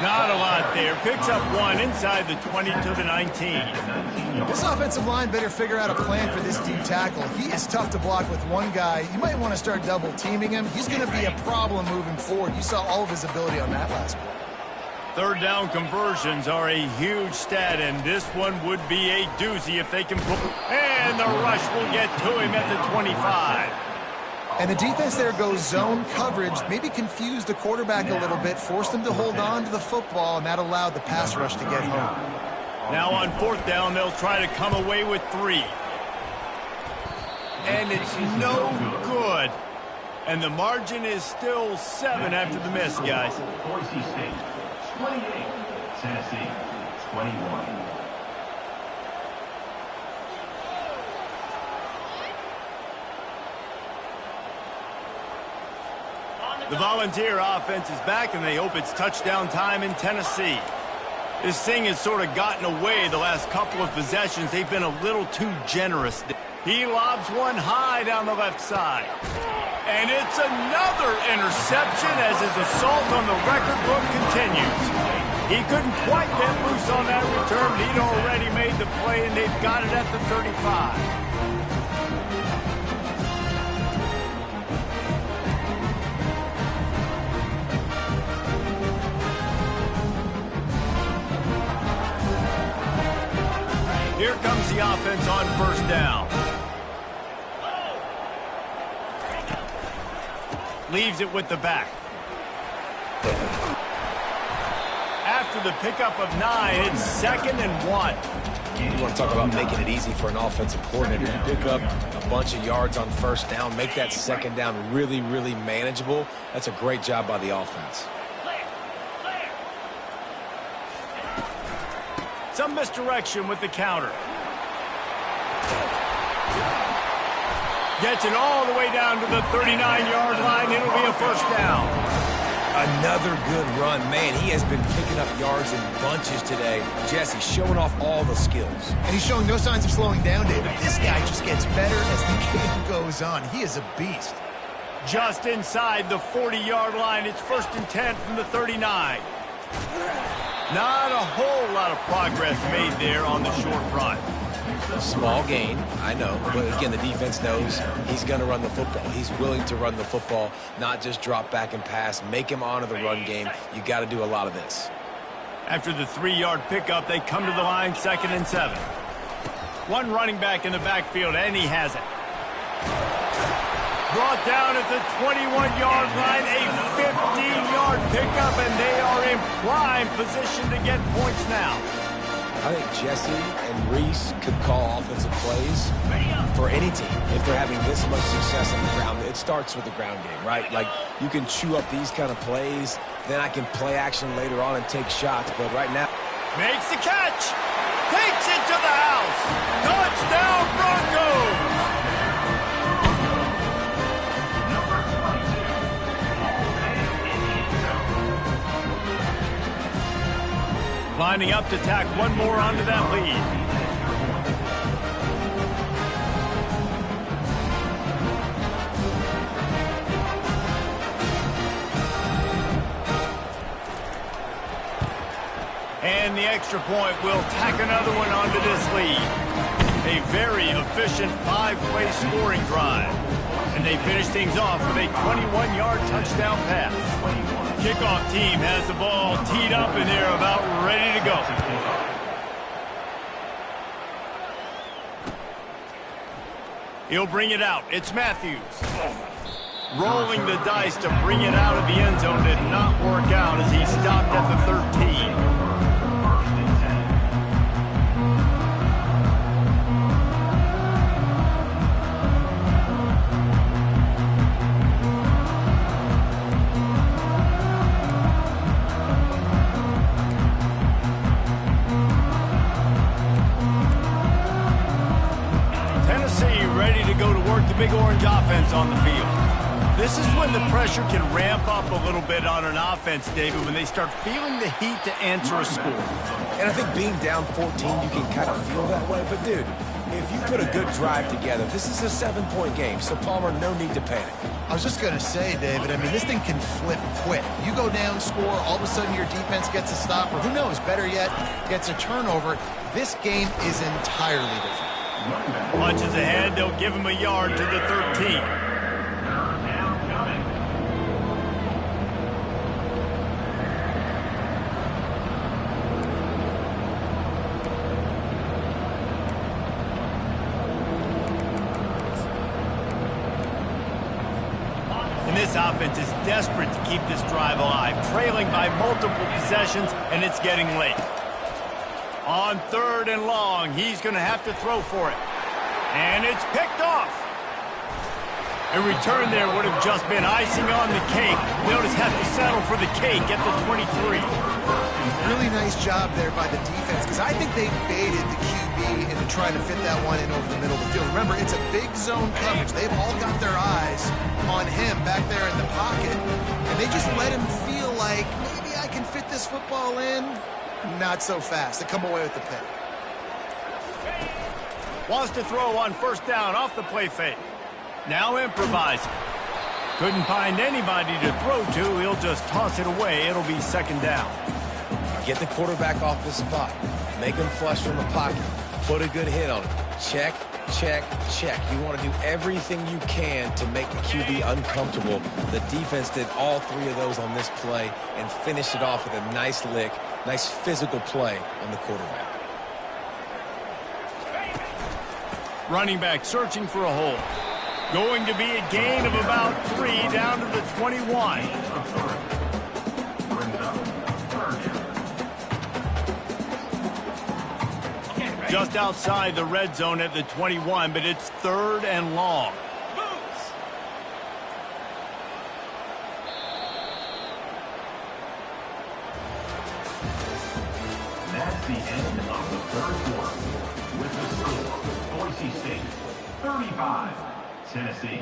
Not a lot there. Picks up one inside the 20 to the 19. This offensive line better figure out a plan for this deep tackle. He is tough to block with one guy. You might want to start double teaming him. He's going to be a problem moving forward. You saw all of his ability on that last one. Third down conversions are a huge stat, and this one would be a doozy if they can pull. And the rush will get to him at the 25. And the defense there goes zone coverage, maybe confused the quarterback a little bit, forced him to hold on to the football, and that allowed the pass rush to get home. Now on fourth down, they'll try to come away with 3. And it's no good. And the margin is still 7 after the miss, guys. Boise State, 28. Tennessee, 21. The Volunteer offense is back, and they hope it's touchdown time in Tennessee. This thing has sort of gotten away the last couple of possessions. They've been a little too generous. He lobs one high down the left side. And it's another interception as his assault on the record book continues. He couldn't quite get loose on that return, but he'd already made the play, and they've got it at the 35. Here comes the offense on first down. Leaves it with the back. After the pickup of 9, it's 2nd and 1. You want to talk about making it easy for an offensive coordinator. You pick up a bunch of yards on first down, make that second down really, really manageable. That's a great job by the offense. Some misdirection with the counter. Gets it all the way down to the 39-yard line. It'll be a first down. Another good run. Man, he has been picking up yards in bunches today. Jesse showing off all the skills. And he's showing no signs of slowing down, David. This guy just gets better as the game goes on. He is a beast. Just inside the 40-yard line. It's 1st and 10 from the 39. Not a whole lot of progress made there on the short run. Small gain, I know, but again, the defense knows he's going to run the football. He's willing to run the football, not just drop back and pass, make him honor the run game. You got to do a lot of this. After the 3-yard pickup, they come to the line, 2nd and 7. One running back in the backfield, and he has it. Brought down at the 21-yard line, a 15-yard pickup, and they are in prime position to get points now. I think Jesse and Reese could call offensive plays for any team if they're having this much success on the ground. It starts with the ground game, right? Like, you can chew up these kind of plays, then I can play action later on and take shots, but right now... Makes the catch! Takes it to the house! Touchdown Broncos! Lining up to tack one more onto that lead. And the extra point will tack another one onto this lead. A very efficient 5-play scoring drive. And they finish things off with a 21-yard touchdown pass. Kickoff team has the ball teed up, and they're about ready to go. He'll bring it out. It's Matthews. Rolling the dice to bring it out of the end zone did not work out as he stopped at the 13. Big orange offense on the field. This is when the pressure can ramp up a little bit on an offense, David, when they start feeling the heat to answer a score. And I think being down 14, you can kind of feel that way. But, dude, If you put a good drive together, this is a 7-point game, so Palmer, no need to panic. I was just going to say, David, I mean, this thing can flip quick. You go down, score, all of a sudden your defense gets a stop, or who knows, better yet, gets a turnover. This game is entirely different. Punches ahead, they'll give him a yard to the 13. And this offense is desperate to keep this drive alive, trailing by multiple possessions, and it's getting late. On 3rd and long, he's going to have to throw for it. And it's picked off. A return there would have just been icing on the cake. They'll just have to settle for the cake at the 23. Really nice job there by the defense, because I think they baited the QB into trying to fit that one in over the middle of the field. Remember, it's a big zone coverage. They've all got their eyes on him back there in the pocket, and they just let him feel like, maybe I can fit this football in. Not so fast. They come away with the pick. Wants to throw on 1st down off the play fake. Now improvising. Couldn't find anybody to throw to. He'll just toss it away. It'll be 2nd down. Get the quarterback off the spot. Make him flush from the pocket. Put a good hit on him. Check, check, check. You want to do everything you can to make the QB uncomfortable. The defense did all 3 of those on this play and finished it off with a nice lick, nice physical play on the quarterback. Running back searching for a hole. Going to be a gain of about 3 down to the 21. Just outside the red zone at the 21, but it's 3rd and long. That's the end of the 3rd quarter. With the score, Boise State 35, Tennessee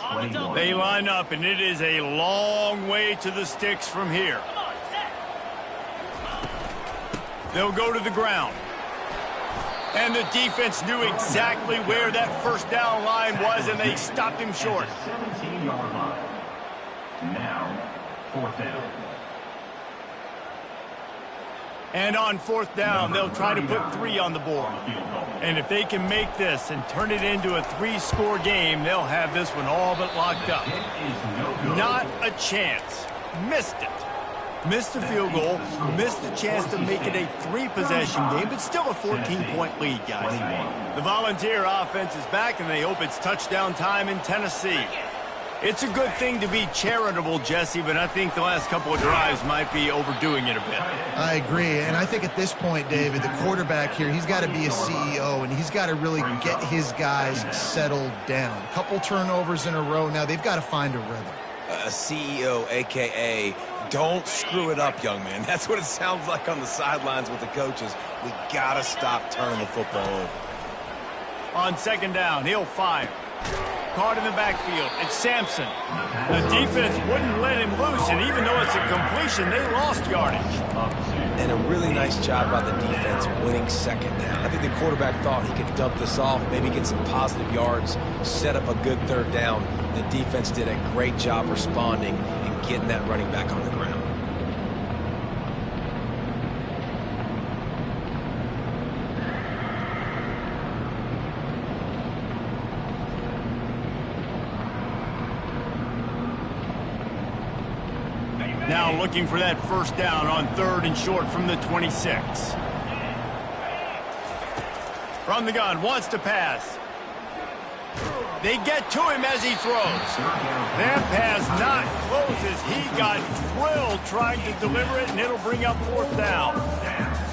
21. They line up, and it is a long way to the sticks from here. They'll go to the ground. And the defense knew exactly where that 1st down line was, and they stopped him short. 17-yard line. Now, 4th down. And on 4th down, they'll try to put 3 on the board. And if they can make this and turn it into a 3-score game, they'll have this one all but locked up. Not a chance. Missed it. Missed the field goal, missed the chance to make it a 3-possession game, but still a 14-point lead, guys. The Volunteer offense is back, and they hope it's touchdown time in Tennessee. It's a good thing to be charitable, Jesse, but I think the last couple of drives might be overdoing it a bit. I agree, and I think at this point, David, the quarterback here, he's got to be a CEO, and he's got to really get his guys settled down. A couple turnovers in a row. Now they've got to find a rhythm. A CEO, a.k.a. don't screw it up, young man. That's what it sounds like on the sidelines with the coaches. We got to stop turning the football over. On 2nd down, he'll fire. Caught in the backfield. It's Sampson. The defense wouldn't let him loose, and even though it's a completion, they lost yardage. And a really nice job by the defense winning 2nd down. I think the quarterback thought he could dump this off, maybe get some positive yards, set up a good 3rd down. The defense did a great job responding and getting that running back on the ground. Now looking for that 1st down on 3rd and short from the 26. From the gun, wants to pass. They get to him as he throws. That pass not close as he got drilled trying to deliver it, and it'll bring up 4th down.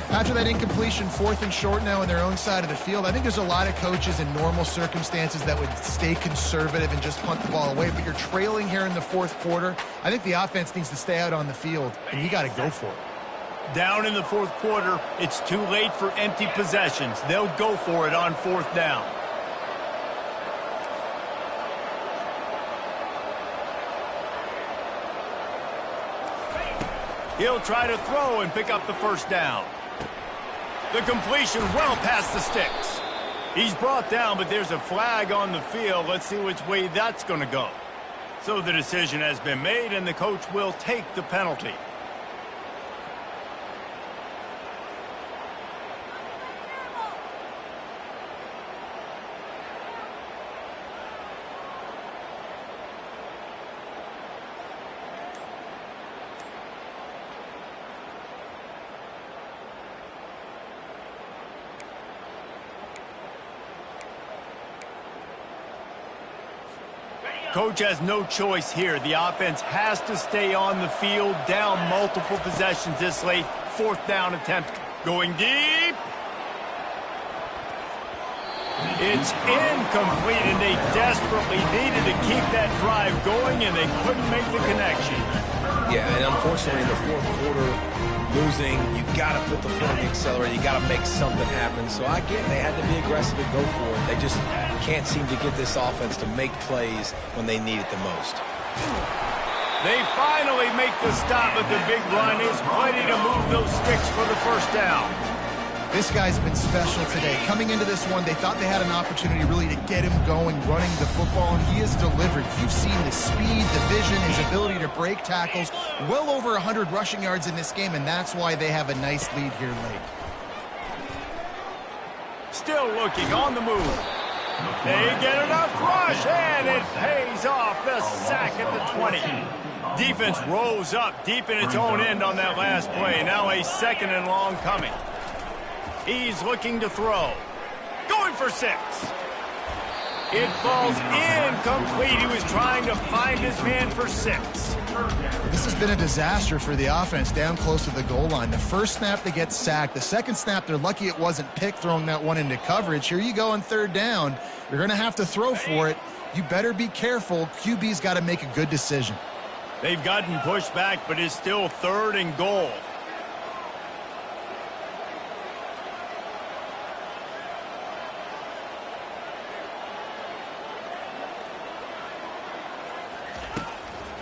After that incompletion, 4th and short now on their own side of the field, I think there's a lot of coaches in normal circumstances that would stay conservative and just punt the ball away, but you're trailing here in the 4th quarter. I think the offense needs to stay out on the field, and you got to go for it. Down in the 4th quarter, it's too late for empty possessions. They'll go for it on 4th down. He'll try to throw and pick up the 1st down. The completion well past the sticks. He's brought down, but there's a flag on the field. Let's see which way that's going to go. So the decision has been made, and the coach will take the penalty. Coach has no choice here. The offense has to stay on the field, down multiple possessions this late. Fourth down attempt going deep. It's incomplete, and they desperately needed to keep that drive going, and they couldn't make the connection. Yeah, and unfortunately in the fourth quarter, losing, you got to put the foot on the accelerator. You got to make something happen. So I get they had to be aggressive and go for it. They just can't seem to get this offense to make plays when they need it the most. They finally make the stop, but the big run is plenty to move those sticks for the first down. This guy's been special today. Coming into this one, they thought they had an opportunity really to get him going, running the football, and he has delivered. You've seen the speed, the vision, his ability to break tackles. Well over 100 rushing yards in this game, and that's why they have a nice lead here late. Still looking on the move. They get enough rush, and it pays off. The sack at the 20. Defense rose up deep in its own end on that last play. Now a second and long coming. He's looking to throw. Going for 6. It falls incomplete. He was trying to find his man for 6. This has been a disaster for the offense down close to the goal line. The first snap, they get sacked. The second snap, they're lucky it wasn't picked, throwing that one into coverage. Here you go on third down. You're going to have to throw for it. You better be careful. QB's got to make a good decision. They've gotten pushed back, but it's still third and goal.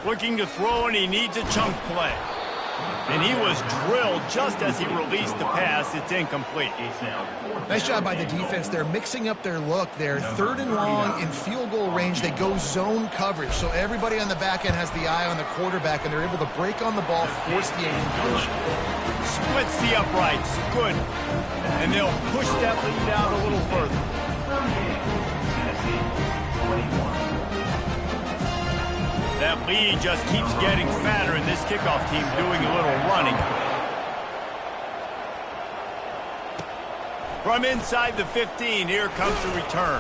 Looking to throw, and he needs a chunk play. And he was drilled just as he released the pass. It's incomplete. Nice job by the defense. They're mixing up their look there. Third and long in field goal range. They go zone coverage. So everybody on the back end has the eye on the quarterback, and they're able to break on the ball, force the incompletion. Splits the uprights. Good. And they'll push that lead out a little further. That lead just keeps getting fatter, and this kickoff team doing a little running. From inside the 15, here comes the return.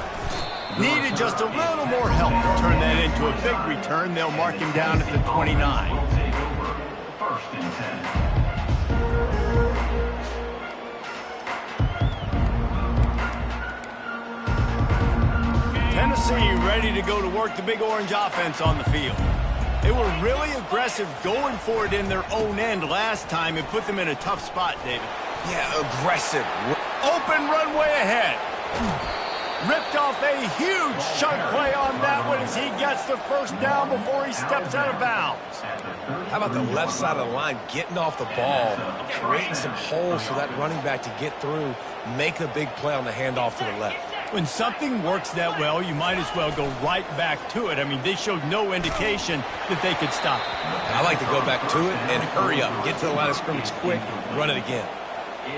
Needed just a little more help to turn that into a big return. They'll mark him down at the 29. First and 10. Tennessee ready to go to work the Big Orange offense on the field. They were really aggressive going for it in their own end last time and put them in a tough spot, David. Yeah, aggressive. Open runway ahead. Ripped off a huge chunk play on that one as he gets the first down before he steps out of bounds. How about the left side of the line getting off the ball, creating some holes for that running back to get through, make a big play on the handoff to the left. When something works that well, you might as well go right back to it. I mean, they showed no indication that they could stop it. I like to go back to it and hurry up, get to the line of scrimmage quick, run it again.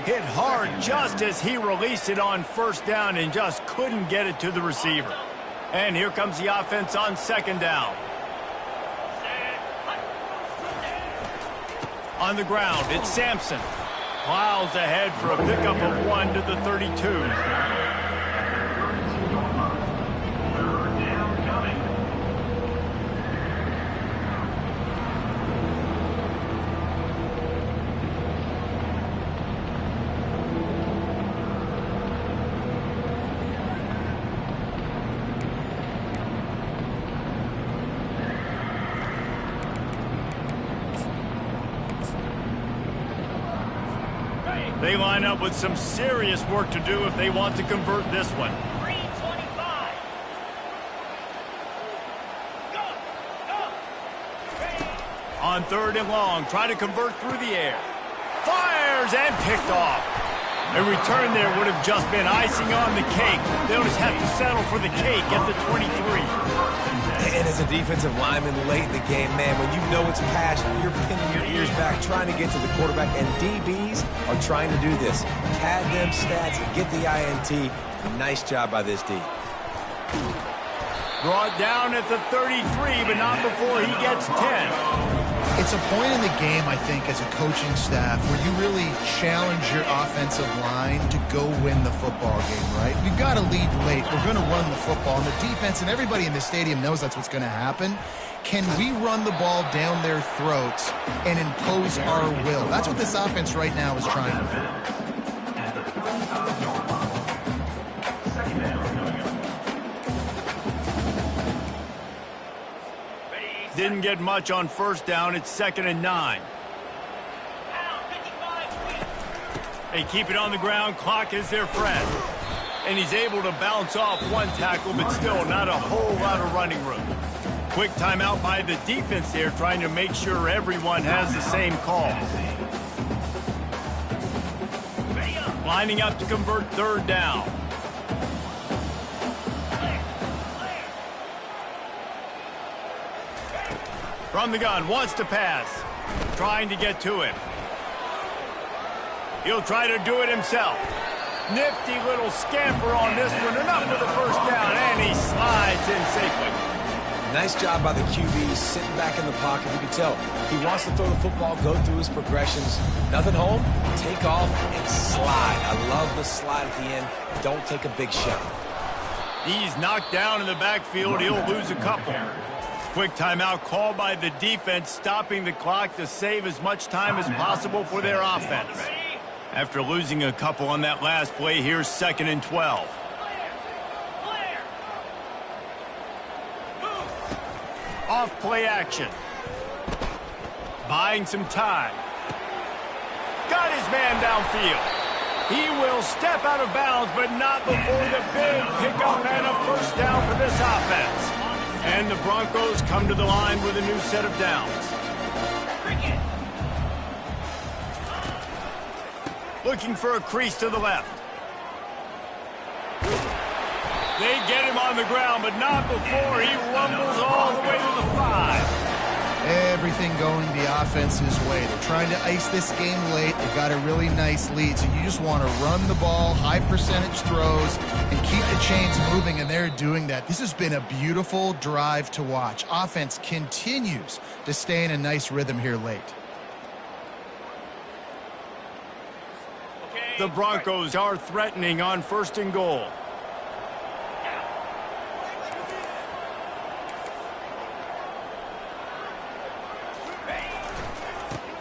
Hit hard just as he released it on first down and just couldn't get it to the receiver. And here comes the offense on second down. On the ground, it's Sampson. Plows ahead for a pickup of 1 to the 32. They line up with some serious work to do if they want to convert this one. 3:25. Go. On third and long, trying to convert through the air. Fires and picked off. A return there would have just been icing on the cake. They'll just have to settle for the cake at the 23. And as a defensive lineman late in the game, man, when you know it's passion, you're pinning your ears back, trying to get to the quarterback, and DBs are trying to do this. Pad them stats and get the INT. Nice job by this D. Brought down at the 33, but not before he gets 10. It's a point in the game, I think, as a coaching staff where you really challenge your offensive line to go win the football game, right? We've got to lead late. We're going to run the football. And the defense and everybody in the stadium knows that's what's going to happen. Can we run the ball down their throats and impose our will? That's what this offense right now is trying to do. Didn't get much on first down. It's 2nd and 9. They keep it on the ground. Clock is their friend. And he's able to bounce off one tackle, but still not a whole lot of running room. Quick timeout by the defense there, trying to make sure everyone has the same call. Lining up to convert 3rd down. From the gun, wants to pass. Trying to get to him. He'll try to do it himself. Nifty little scamper on this one. Enough for the first down, and he slides in safely. Nice job by the QB, sitting back in the pocket. You can tell he wants to throw the football, go through his progressions. Nothing home, take off, and slide. I love the slide at the end. Don't take a big shot. He's knocked down in the backfield. He'll lose a couple. Quick timeout called by the defense, stopping the clock to save as much time as possible for their offense. After losing a couple on that last play, here's 2nd and 12. Off play action. Buying some time. Got his man downfield. He will step out of bounds, but not before the big pickup and a first down for this offense. And the Broncos come to the line with a new set of downs. Looking for a crease to the left. They get him on the ground, but not before he rumbles all the way to the 5. Everything going the offense's way. They're trying to ice this game late. They've got a really nice lead, so you just want to run the ball, high percentage throws, and keep the chains moving, and they're doing that. This has been a beautiful drive to watch. Offense continues to stay in a nice rhythm here late. The Broncos are threatening on 1st and goal.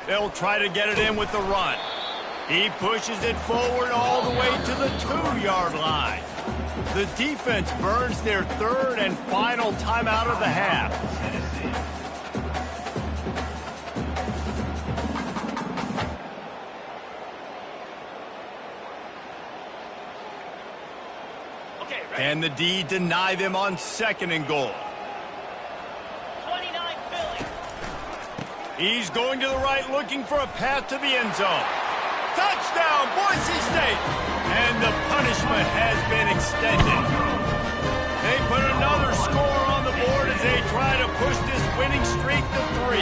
They'll try to get it in with the run. He pushes it forward all the way to the 2-yard line. The defense burns their 3rd and final timeout of the half. And the D deny them on 2nd and goal. He's going to the right, looking for a path to the end zone. Touchdown, Boise State! And the punishment has been extended. They put another score on the board as they try to push this winning streak to 3.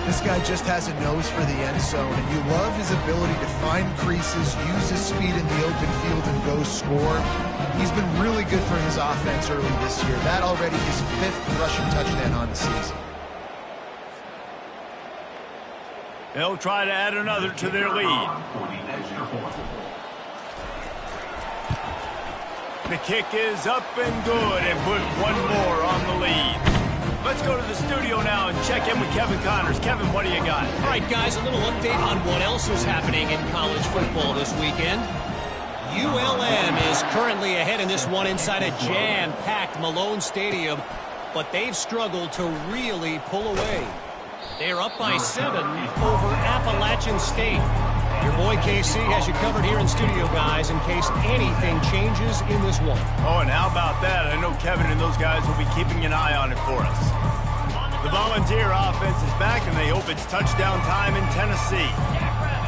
This guy just has a nose for the end zone, and you love his ability to find creases, use his speed in the open field, and go score. He's been really good for his offense early this year. That already his 5th rushing touchdown on the season. They'll try to add another to their lead. The kick is up and good and put one more on the lead. Let's go to the studio now and check in with Kevin Connors. Kevin, what do you got? All right, guys, a little update on what else is happening in college football this weekend. ULM is currently ahead in this one inside a jam-packed Malone Stadium, but they've struggled to really pull away. They're up by 7 over Appalachian State. Your boy KC has you covered here in studio, guys, in case anything changes in this one. Oh, and how about that? I know Kevin and those guys will be keeping an eye on it for us. The Volunteer offense is back, and they hope it's touchdown time in Tennessee.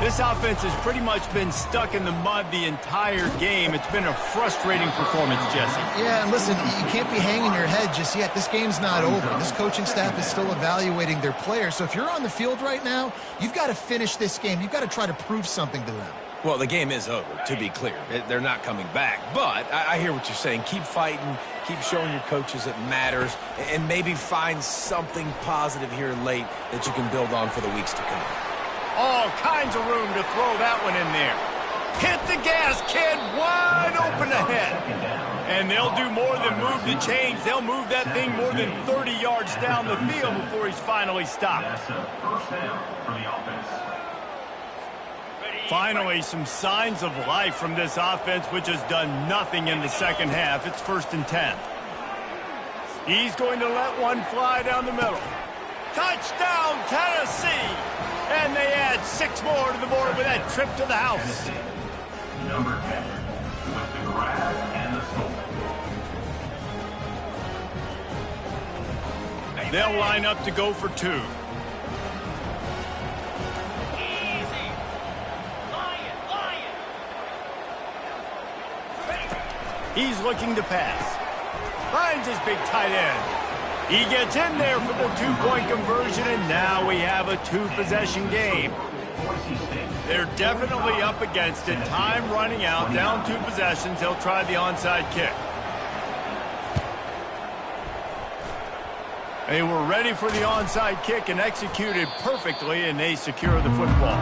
This offense has pretty much been stuck in the mud the entire game. It's been a frustrating performance, Jesse. Yeah, and listen, you can't be hanging your head just yet. This game's not over. This coaching staff is still evaluating their players. So if you're on the field right now, you've got to finish this game. You've got to try to prove something to them. Well, the game is over, to be clear. They're not coming back. But I hear what you're saying. Keep fighting. Keep showing your coaches it matters. And maybe find something positive here late that you can build on for the weeks to come. All kinds of room to throw that one in there. Hit the gas, kid. Wide open ahead. And they'll do more than move the chains. They'll move that thing more than 30 yards down the field before he's finally stopped. That's a first down for the offense. Finally, some signs of life from this offense, which has done nothing in the second half. It's 1st and 10. He's going to let one fly down the middle. Touchdown, Tennessee! And they add 6 more to the board with that trip to the house. Number 10, with the grab and the score. They'll line up to go for 2. Easy. Lion. He's looking to pass. Finds his big tight end. He gets in there for the 2-point conversion, and now we have a 2-possession game. They're definitely up against it. Time running out, down 2 possessions. He'll try the onside kick. They were ready for the onside kick and executed perfectly, and they secure the football.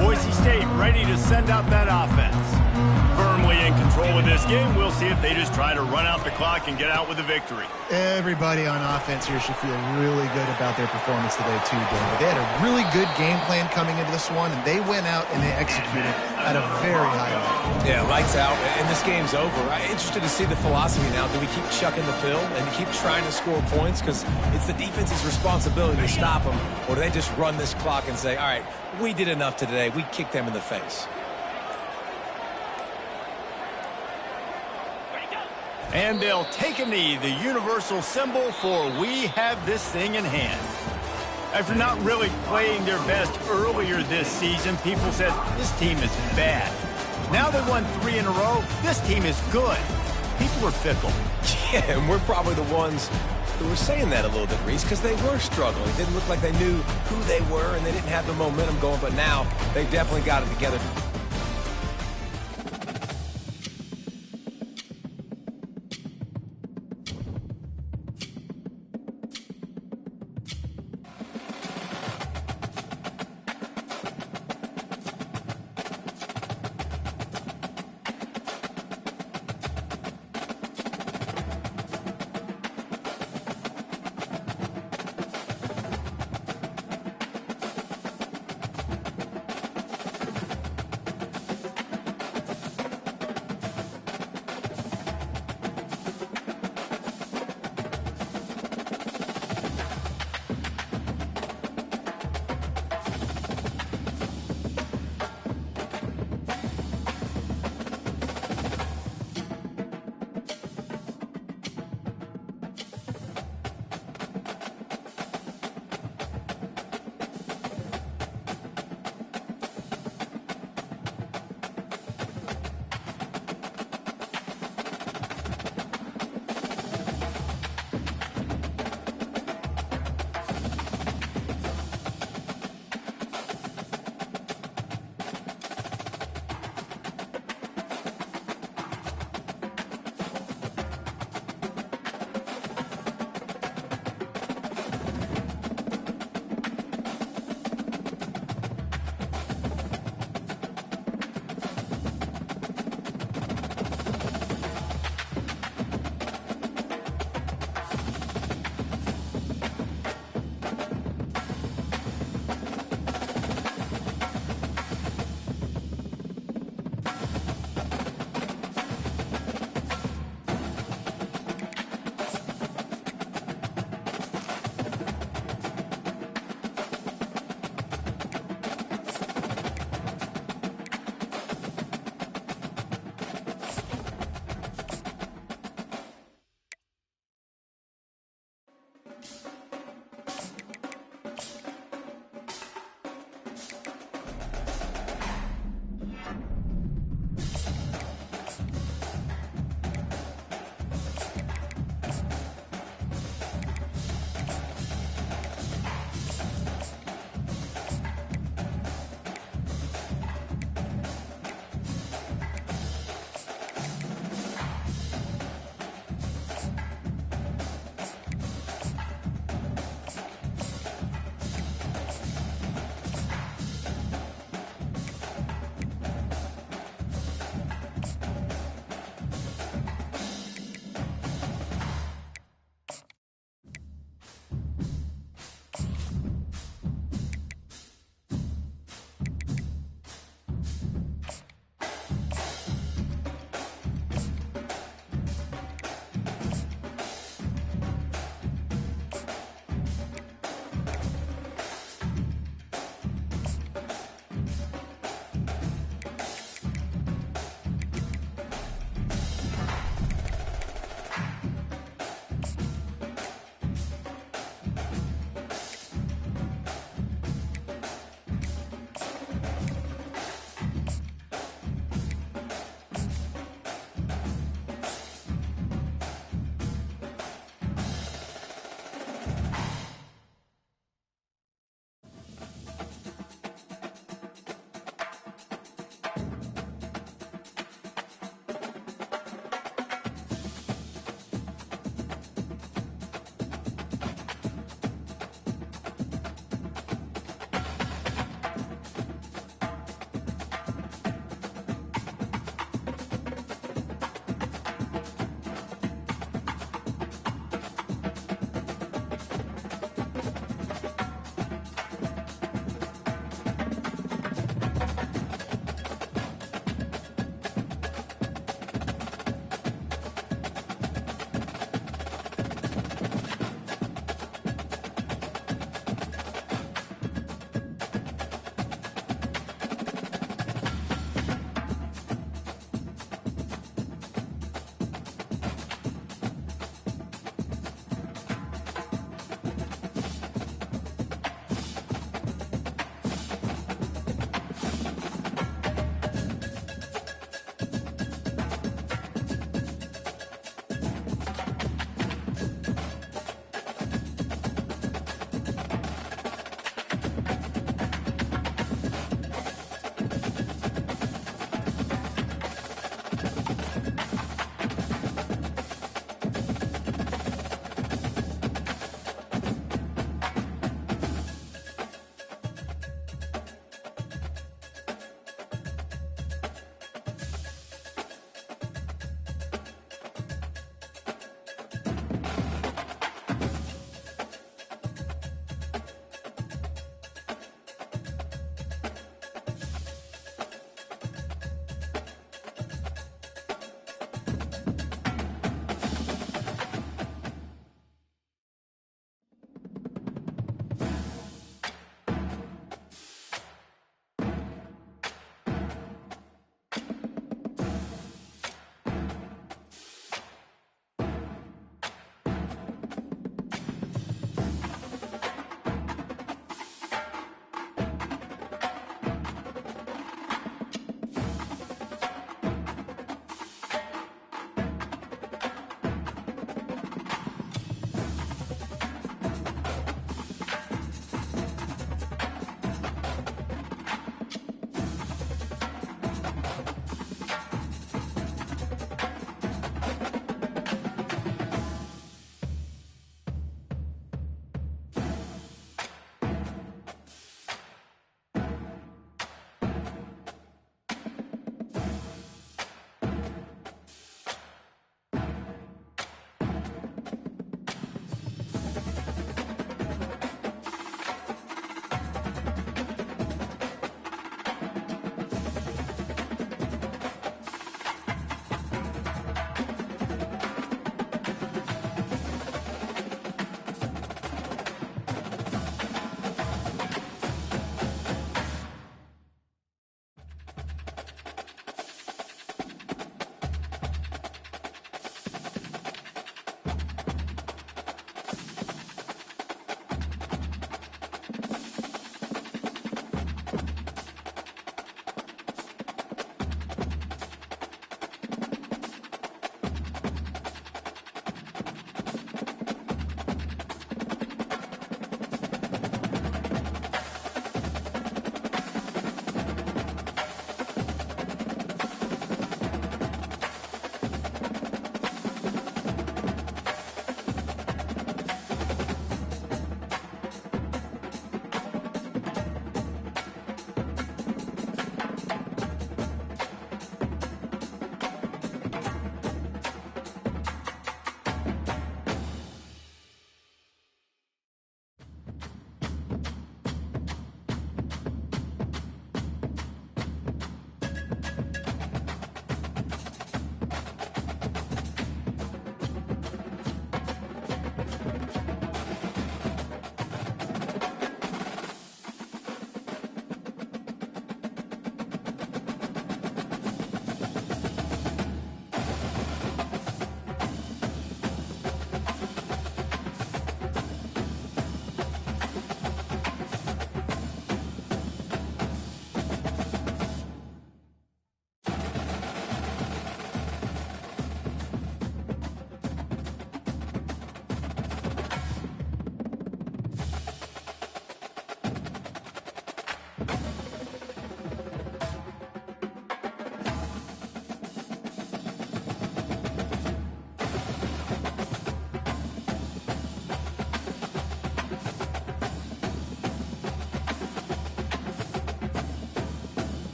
Boise State ready to send out that offense. Firmly in control of this game. We'll see if they just try to run out the clock and get out with a victory. Everybody on offense here should feel really good about their performance today, too, David. They had a really good game plan coming into this one, and they went out and they executed at a very high level. Yeah, lights out, and this game's over. I'm interested to see the philosophy now. Do we keep chucking the pill and keep trying to score points? Because it's the defense's responsibility to stop them. Or do they just run this clock and say, all right, we did enough today. We kicked them in the face. And they'll take a knee, the universal symbol for we have this thing in hand. After not really playing their best earlier this season, people said, this team is bad. Now they won 3 in a row. This team is good. People are fickle. Yeah, and we're probably the ones who were saying that a little bit, Reese, because they were struggling. It didn't look like they knew who they were, and they didn't have the momentum going. But now they've definitely got it together to